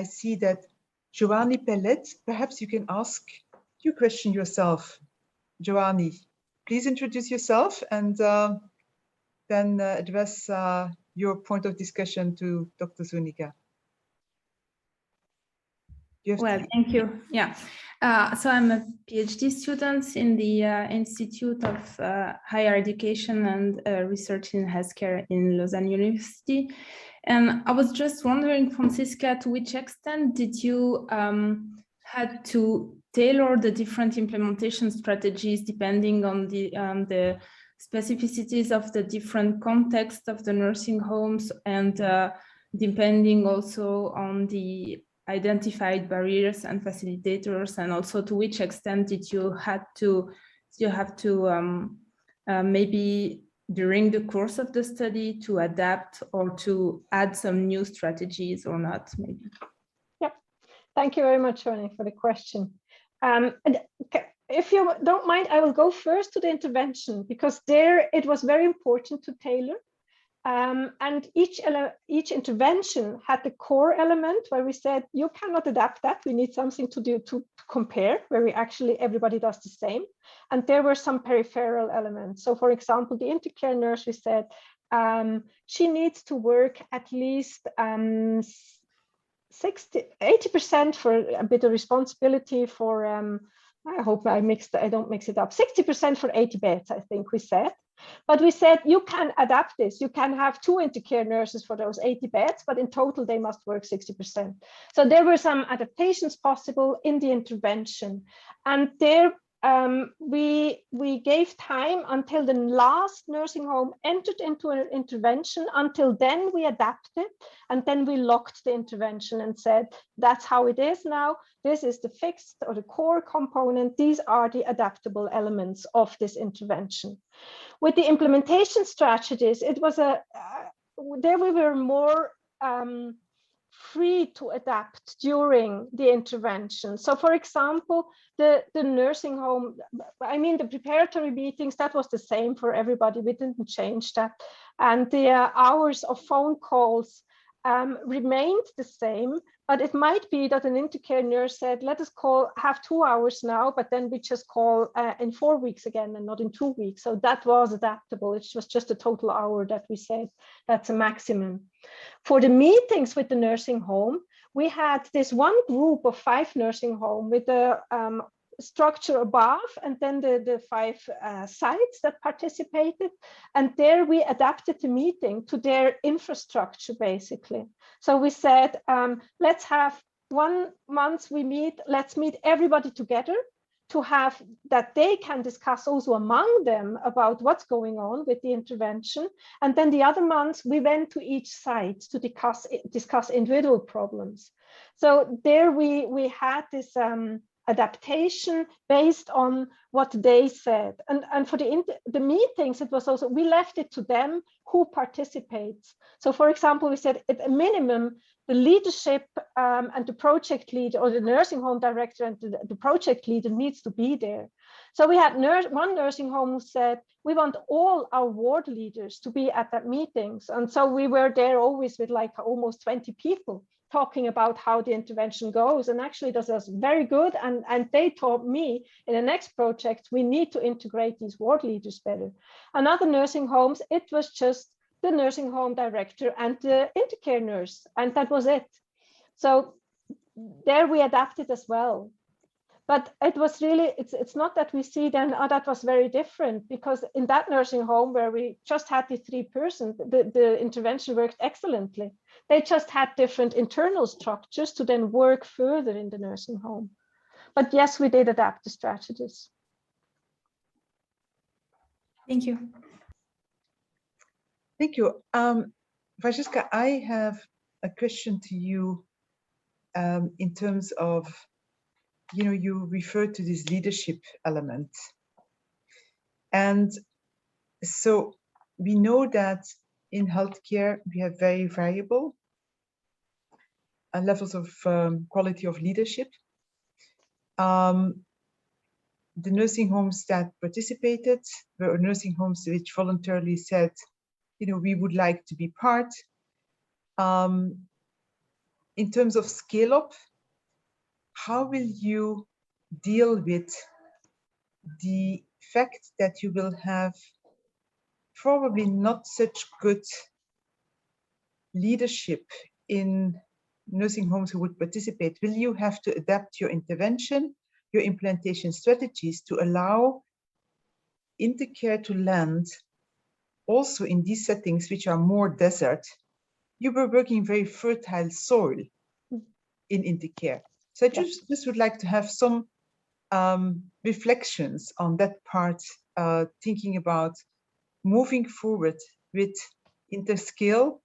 see that Giovanni Pellet, perhaps you can ask your question yourself. Giovanni, please introduce yourself and then address your point of discussion to Dr. Zúñiga. Well, thank you. Yeah. So I'm a PhD student in the Institute of Higher Education and Research in Healthcare in Lausanne University. And I was just wondering, Franziska, to which extent did you had to tailor the different implementation strategies depending on the specificities of the different contexts of the nursing homes and depending also on the identified barriers and facilitators, and also to which extent did you have to maybe during the course of the study to adapt or to add some new strategies or not, maybe? Yeah, thank you very much, Ronnie, for the question. If you don't mind, I will go first to the intervention because there it was very important to tailor. And each intervention had the core element where we said, you cannot adapt that. We need something to do to compare, where we actually, everybody does the same. And there were some peripheral elements. So for example, the intercare nurse, we said, she needs to work at least 80% for a bit of responsibility for, I hope I don't mix it up, 60% for 80 beds, I think we said. But we said, you can adapt this. You can have 2 intercare nurses for those 80 beds, but in total, they must work 60%. So there were some adaptations possible in the intervention. And there we gave time until the last nursing home entered into an intervention. Until then, we adapted. And then we locked the intervention and said, that's how it is now. This is the fixed or the core component. These are the adaptable elements of this intervention. With the implementation strategies, it was there we were more free to adapt during the intervention. So for example, the nursing home, I mean, the preparatory meetings, that was the same for everybody. We didn't change that. And the hours of phone calls remained the same, but it might be that an intercare nurse said, let us have 2 hours now, but then we just call in 4 weeks again and not in 2 weeks. So that was adaptable. It was just a total hour that we said that's a maximum. For the meetings with the nursing home, we had this one group of 5 nursing home with the structure above and then the 5 sites that participated. And there we adapted the meeting to their infrastructure, basically. So we said, let's have 1 month we meet, let's meet everybody together. to have that they can discuss also among them about what's going on with the intervention. And then the other months we went to each site to discuss individual problems. So there we had this adaptation based on what they said. And for the meetings, it was also, we left it to them who participates. So for example, we said at a minimum, the leadership and the project leader or the nursing home director and the project leader needs to be there. So we had one nursing home who said, we want all our ward leaders to be at that meetings. And so we were there always with like almost 20 people talking about how the intervention goes. And actually this was very good. And they taught me in the next project, we need to integrate these ward leaders better. And other nursing homes, it was just the nursing home director and the intercare nurse, and that was it. So there we adapted as well. But it was really, it's not that we see then, oh, that was very different, because in that nursing home where we just had the 3 persons, the intervention worked excellently. They just had different internal structures to then work further in the nursing home. But yes, we did adapt the strategies. Thank you. Thank you. Franziska, I have a question to you in terms of, you refer to this leadership element. And so we know that in healthcare, we have very variable levels of quality of leadership. The nursing homes that participated were nursing homes which voluntarily said, we would like to be part. In terms of scale up, how will you deal with the fact that you will have probably not such good leadership in nursing homes who would participate? Will you have to adapt your intervention, your implementation strategies to allow intercare to land also in these settings which are more desert? You were working very fertile soil in intercare. So I just would like to have some reflections on that part, thinking about moving forward with interscale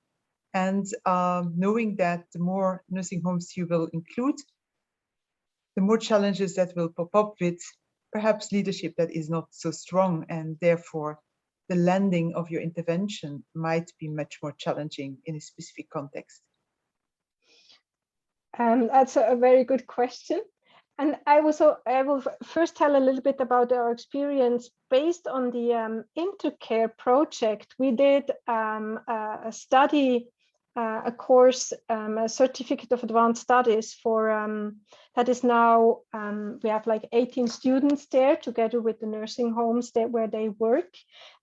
and knowing that the more nursing homes you will include, the more challenges that will pop up with perhaps leadership that is not so strong, and therefore the landing of your intervention might be much more challenging in a specific context. That's a very good question. And I will first tell a little bit about our experience based on the INTERCARE project. We did a study, a course, a certificate of advanced studies for that is now, we have like 18 students there together with the nursing homes where they work.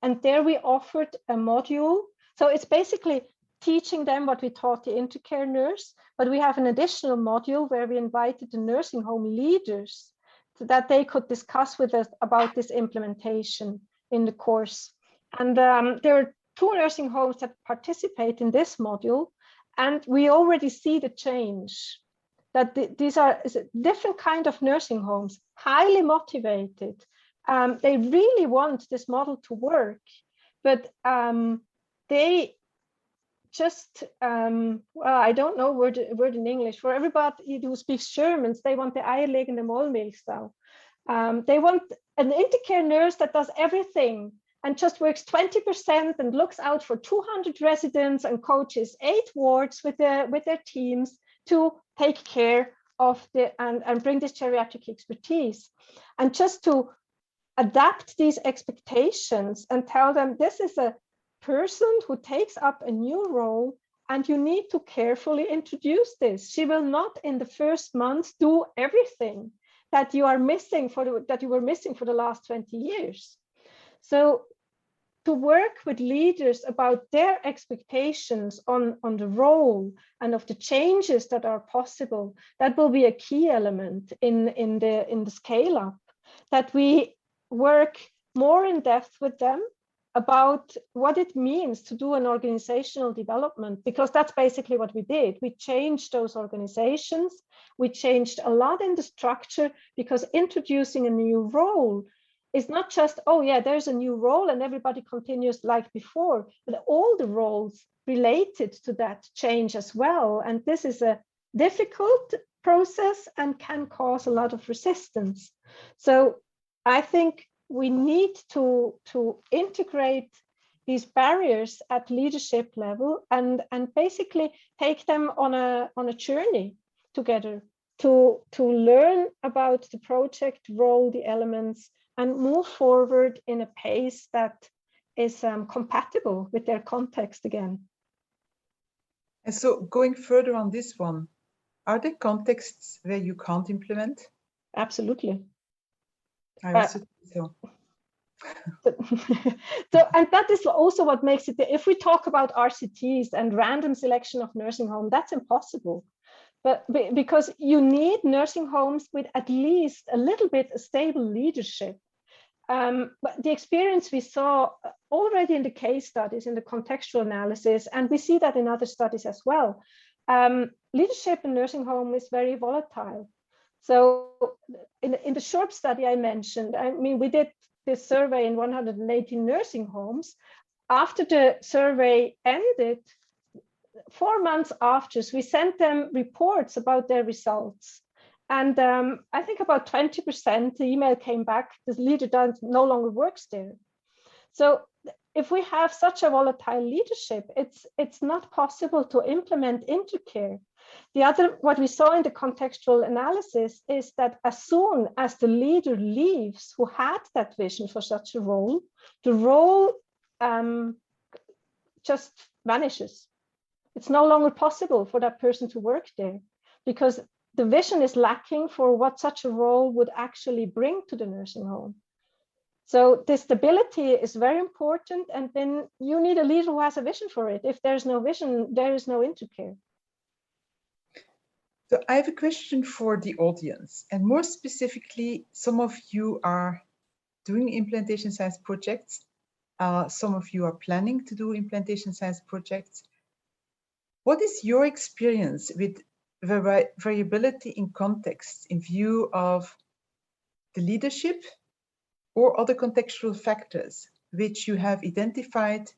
And there we offered a module. So it's basically teaching them what we taught the intercare nurse, but we have an additional module where we invited the nursing home leaders so that they could discuss with us about this implementation in the course. And there are 2 nursing homes that participate in this module, and we already see the change, that these are different kind of nursing homes, highly motivated. They really want this model to work, but they just, well, I don't know word in English. For everybody who speaks German, they want the eierlegende Wollmilchsau. They want an intercare nurse that does everything and just works 20% and looks out for 200 residents and coaches 8 wards with their teams to take care of and bring this geriatric expertise. And just to adapt these expectations and tell them this is a person who takes up a new role and you need to carefully introduce this. She will not in the first month do everything that you are missing that you were missing for the last 20 years. So to work with leaders about their expectations on the role and of the changes that are possible, that will be a key element in the scale up, that we work more in depth with them about what it means to do an organizational development, because that's basically what we did. We changed those organizations. We changed a lot in the structure, because introducing a new role is not just, oh yeah, there's a new role and everybody continues like before, but all the roles related to that change as well. And this is a difficult process and can cause a lot of resistance. So I think we need to integrate these barriers at leadership level and basically take them on a journey together to learn about the project role, the elements, and move forward in a pace that is compatible with their context again. And so going further on this one, are there contexts where you can't implement? Absolutely. I also think so. So, and that is also what makes it, if we talk about RCTs and random selection of nursing home, that's impossible. But because you need nursing homes with at least a little bit stable leadership. But the experience we saw already in the case studies, in the contextual analysis, and we see that in other studies as well, leadership in nursing home is very volatile. So in the short study I mentioned, I mean, we did this survey in 118 nursing homes. After the survey ended, 4 months after, we sent them reports about their results. And I think about 20% the email came back, the leader no longer works there. So if we have such a volatile leadership, it's not possible to implement INTERCARE. The other, what we saw in the contextual analysis is that as soon as the leader leaves who had that vision for such a role, the role just vanishes. It's no longer possible for that person to work there because the vision is lacking for what such a role would actually bring to the nursing home. So the stability is very important, and then you need a leader who has a vision for it. If there's no vision, there is no INTERCARE. So I have a question for the audience, and more specifically, some of you are doing implementation science projects. Some of you are planning to do implementation science projects. What is your experience with variability in context in view of the leadership or other contextual factors which you have identified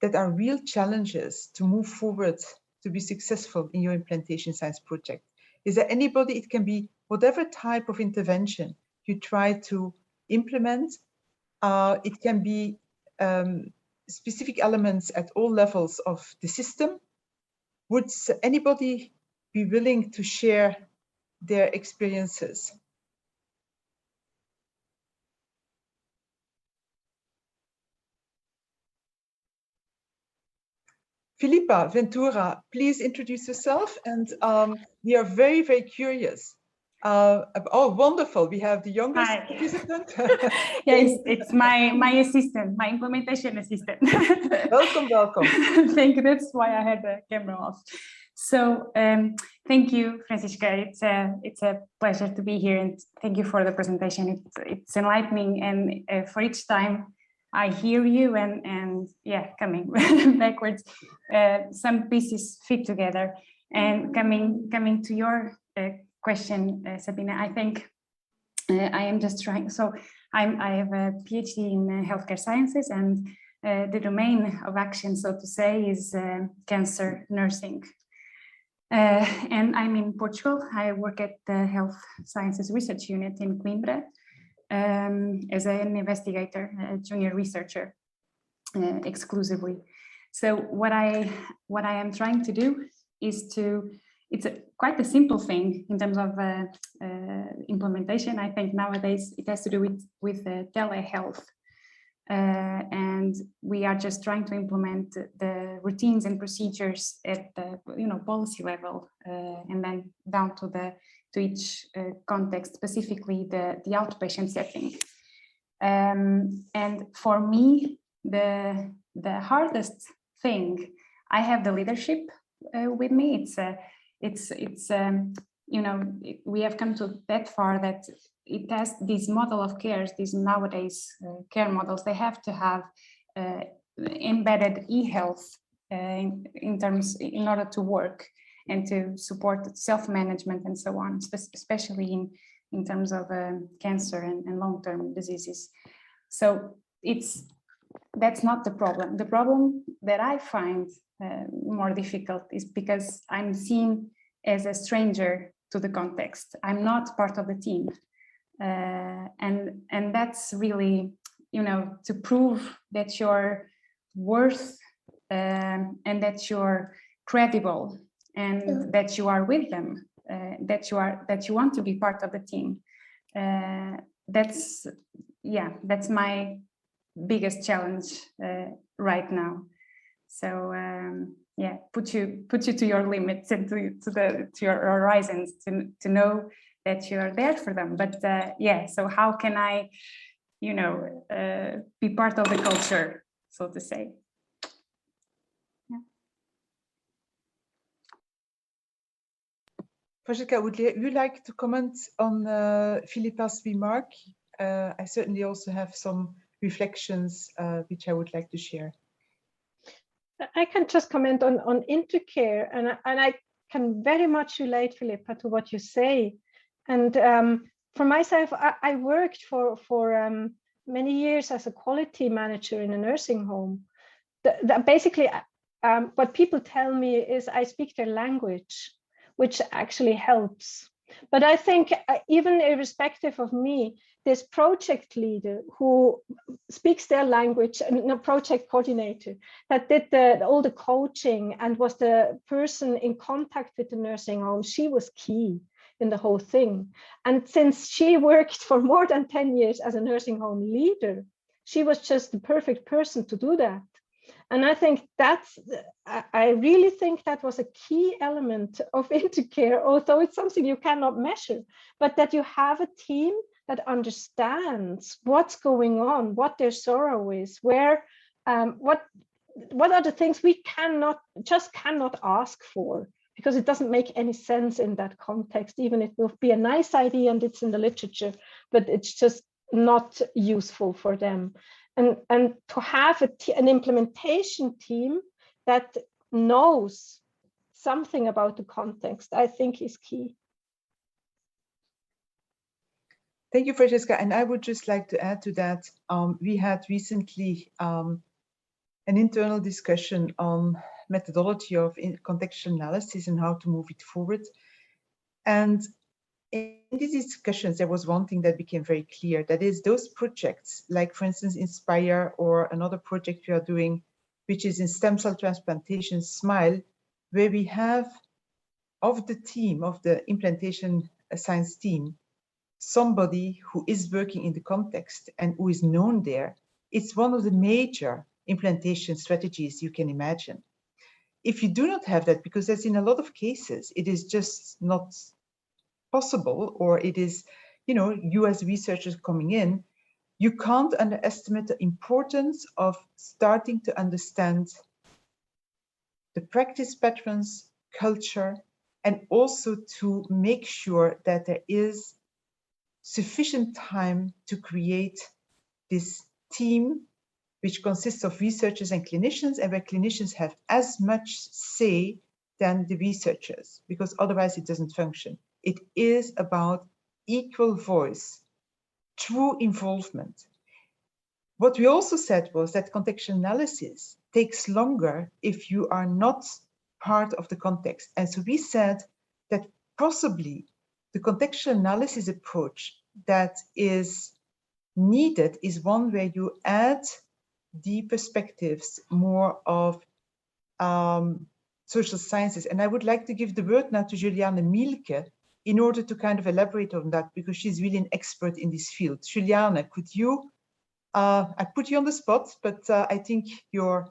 that are real challenges to move forward to be successful in your implementation science project? Is there anybody, it can be whatever type of intervention you try to implement. It can be specific elements at all levels of the system. Would anybody be willing to share their experiences? Filipa Ventura, please introduce yourself. And we are very, very curious. Oh, wonderful. We have the youngest participant. Yeah, it's my assistant, my implementation assistant. Welcome, welcome. Thank you. That's why I had the camera off. So thank you, Franziska. It's a pleasure to be here, and thank you for the presentation. It's enlightening, and for each time I hear you and yeah, coming backwards, some pieces fit together. And coming to your question, Sabine, I think I am just trying. So I have a PhD in healthcare sciences, and the domain of action, so to say, is cancer nursing. And I'm in Portugal. I work at the Health Sciences Research Unit in Coimbra as an investigator, a junior researcher exclusively. So what I am trying to do is to, it's quite a simple thing in terms of implementation. I think nowadays it has to do with telehealth. And we are just trying to implement the routines and procedures at the policy level, and then down to each context, specifically the outpatient setting. And for me, the hardest thing, I have the leadership with me. We have come to that far that it has this model of cares, these nowadays care models, they have to have embedded e-health in order to work and to support self-management and so on, especially in terms of cancer and long-term diseases. So that's not the problem. The problem that I find more difficult is because I'm seen as a stranger to the context. I'm not part of the team. And that's really, to prove that you're worth and that you're credible and that you are with them, that you want to be part of the team. That's my biggest challenge right now. So put you to your limits and to your horizons to know that you're there for them. But so how can I, be part of the culture, so to say? Franziska, would you like to comment on Philippa's remark? I certainly also have some reflections which I would like to share. I can just comment on INTERCARE, and I can very much relate, Philippa, to what you say. And for myself, I worked for many years as a quality manager in a nursing home. Basically, what people tell me is I speak their language, which actually helps. But I think even irrespective of me, this project leader who speaks their language, and a project coordinator that did all the coaching and was the person in contact with the nursing home, she was key in the whole thing. And since she worked for more than 10 years as a nursing home leader, she was just the perfect person to do that. And I think I really think that was a key element of INTERCARE, although it's something you cannot measure, but that you have a team that understands what's going on, what their sorrow is, where, what are the things we cannot ask for, because it doesn't make any sense in that context. Even it will be a nice idea and it's in the literature, but it's just not useful for them. And to have an implementation team that knows something about the context, I think is key. Thank you, Franziska. And I would just like to add to that, we had recently an internal discussion on methodology of contextual analysis and how to move it forward. And in these discussions, there was one thing that became very clear, that is those projects, like for instance, Inspire, or another project we are doing, which is in stem cell transplantation, SMILE, where we have of the team, of the implantation science team, somebody who is working in the context and who is known there. It's one of the major implantation strategies you can imagine. If you do not have that, because as in a lot of cases, it is just not possible, or it is, you as researchers coming in, you can't underestimate the importance of starting to understand the practice patterns, culture, and also to make sure that there is sufficient time to create this team, which consists of researchers and clinicians, and where clinicians have as much say than the researchers, because otherwise it doesn't function. It is about equal voice, true involvement. What we also said was that contextual analysis takes longer if you are not part of the context. And so we said that possibly the contextual analysis approach that is needed is one where you add the perspectives more of social sciences. And I would like to give the word now to Juliane Mielke in order to kind of elaborate on that, because she's really an expert in this field. Juliane, could you, I put you on the spot, but I think you're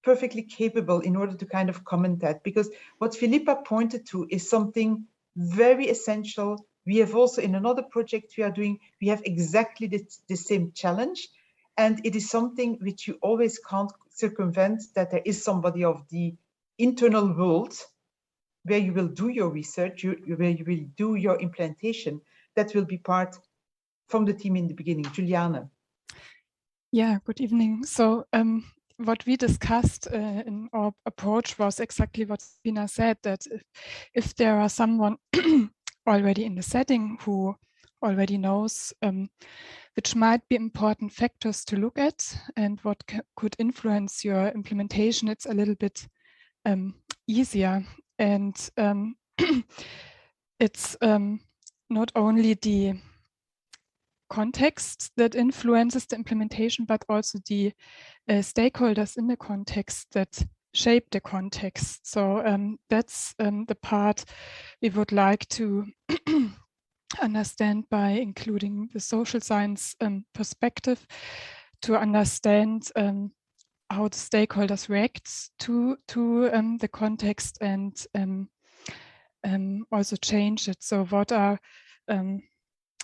perfectly capable in order to kind of comment that, because what Philippa pointed to is something very essential. We have also in another project we are doing, we have exactly the same challenge. And it is something which you always can't circumvent, that there is somebody of the internal world where you will do your research, where you will do your implantation, that will be part from the team in the beginning. Juliane. Yeah, good evening. So what we discussed in our approach was exactly what Pina said, that if there are someone already in the setting who already knows which might be important factors to look at and what could influence your implementation, it's a little bit easier. And it's not only the context that influences the implementation, but also the stakeholders in the context that shape the context. So that's the part we would like to understand by including the social science perspective, to understand how the stakeholders react to the context and also change it. So what are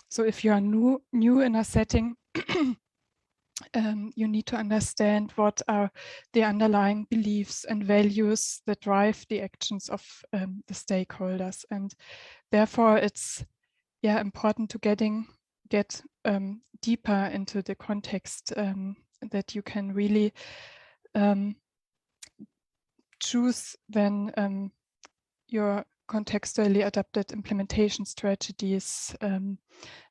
so if you are new in a setting, you need to understand what are the underlying beliefs and values that drive the actions of the stakeholders, and therefore it's important to get deeper into the context, that you can really choose then your contextually adapted implementation strategies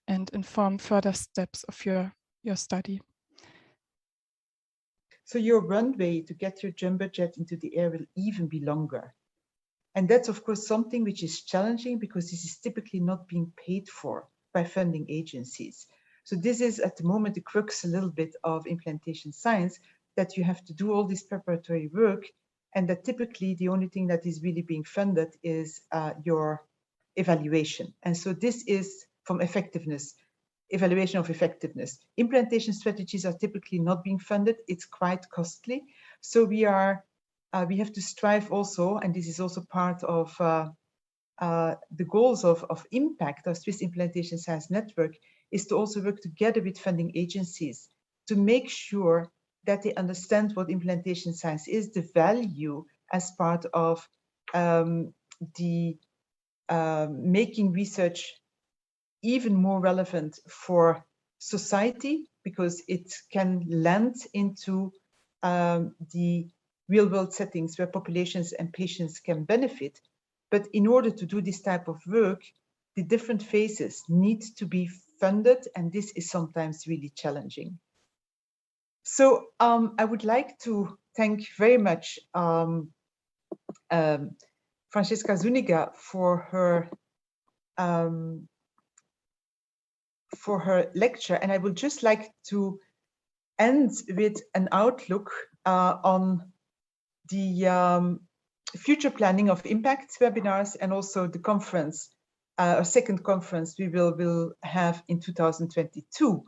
and inform further steps of your study. So your runway to get your jumbo jet into the air will even be longer. And that's of course something which is challenging because this is typically not being paid for by funding agencies. So this is at the moment the crux a little bit of implementation science, that you have to do all this preparatory work, and that typically the only thing that is really being funded is your evaluation. And so this is from effectiveness, evaluation of effectiveness. Implementation strategies are typically not being funded. It's quite costly. So we have to strive also, and this is also part of the goals of IMPACT, our Swiss Implementation Science Network, is to also work together with funding agencies to make sure that they understand what implementation science is, the value as part of making research even more relevant for society, because it can land into the real-world settings where populations and patients can benefit. But in order to do this type of work, the different phases need to be funded, and this is sometimes really challenging. So I would like to thank very much Franziska Zúñiga for her lecture, and I would just like to end with an outlook on the future planning of IMPACT webinars, and also the conference, a second conference we will have in 2022.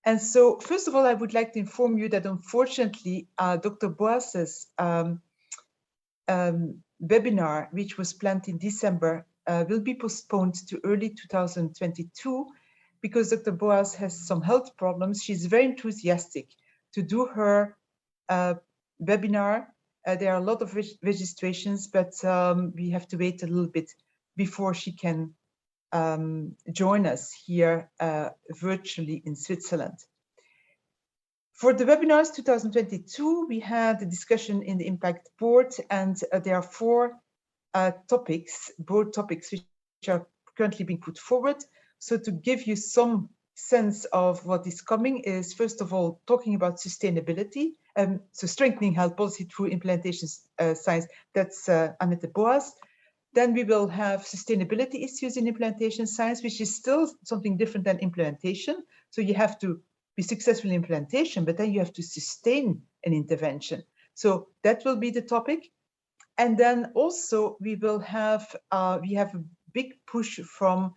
And so, first of all, I would like to inform you that unfortunately, Dr. Boas's webinar, which was planned in December, will be postponed to early 2022, because Dr. Boas has some health problems. She's very enthusiastic to do her webinar. There are a lot of registrations, but we have to wait a little bit before she can join us here virtually in Switzerland. For the webinars 2022, we had a discussion in the IMPACT board, and there are four board topics which are currently being put forward. So to give you some sense of what is coming is, first of all, talking about sustainability, so strengthening health policy through implementation science, that's Annette Boas. Then we will have sustainability issues in implementation science, which is still something different than implementation. So you have to be successful in implementation, but then you have to sustain an intervention. So that will be the topic. And then also we will have, we have a big push from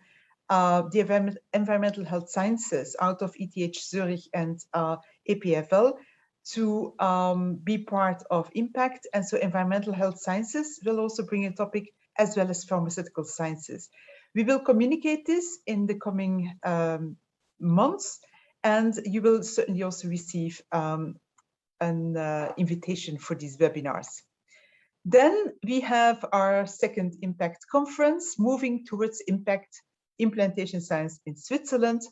the environmental health sciences out of ETH Zurich and EPFL to be part of IMPACT. And so environmental health sciences will also bring a topic, as well as pharmaceutical sciences. We will communicate this in the coming months, and you will certainly also receive an invitation for these webinars. Then we have our second IMPACT conference, moving towards IMPACT implementation science in Switzerland.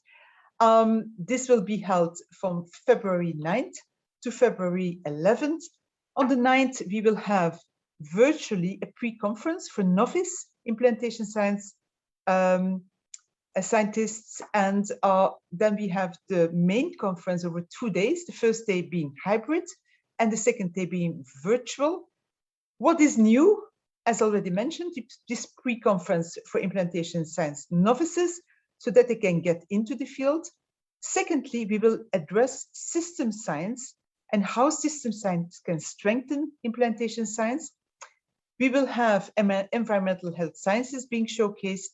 This will be held from February 9th to February 11th. On the 9th, we will have virtually a pre-conference for novice implantation science scientists, and then we have the main conference over 2 days, the first day being hybrid and the second day being virtual. What is new, as already mentioned, this pre-conference for implantation science novices so that they can get into the field. Secondly, we will address system science and how system science can strengthen implantation science. We will have environmental health sciences being showcased,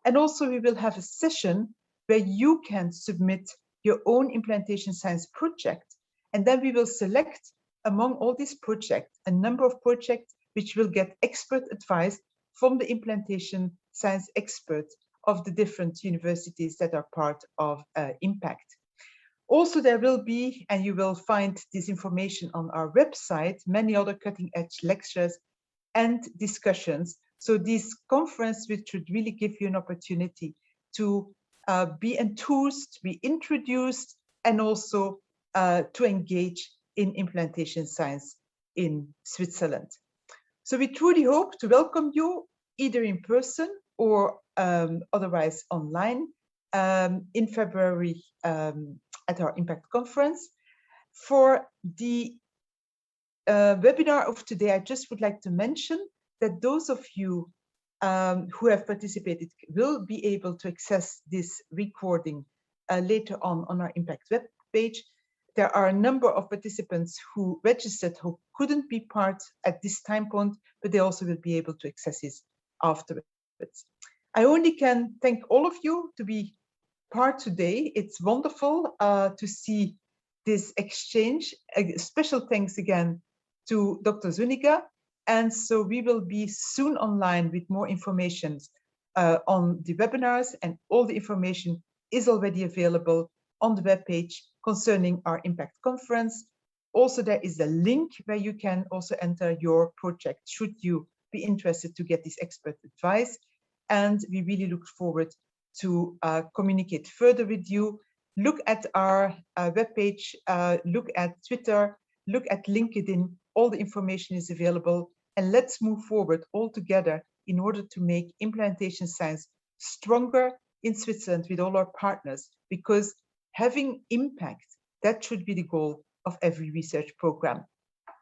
and also we will have a session where you can submit your own implantation science project, and then we will select among all these projects a number of projects which will get expert advice from the implantation science experts of the different universities that are part of IMPACT. Also, there will be, and you will find this information on our website, many other cutting-edge lectures and discussions. So this conference, which should really give you an opportunity to be enthused, be introduced, and also to engage in implantation science in Switzerland. So we truly hope to welcome you either in person or otherwise online in February at our IMPACT conference. For the webinar of today, I just would like to mention that those of you who have participated will be able to access this recording later on our IMPACT web page. There are a number of participants who registered who couldn't be part at this time point, but they also will be able to access it afterwards. I only can thank all of you to be part today. It's wonderful to see this exchange. A special thanks again to Dr. Zúñiga. And so we will be soon online with more information on the webinars, and all the information is already available on the webpage concerning our IMPACT conference. Also, there is a link where you can also enter your project should you be interested to get this expert advice. And we really look forward to communicate further with you. Look at our webpage, look at Twitter, look at LinkedIn. All the information is available, and let's move forward all together in order to make implantation science stronger in Switzerland with all our partners, because having impact, that should be the goal of every research program.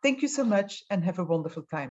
Thank you so much and have a wonderful time.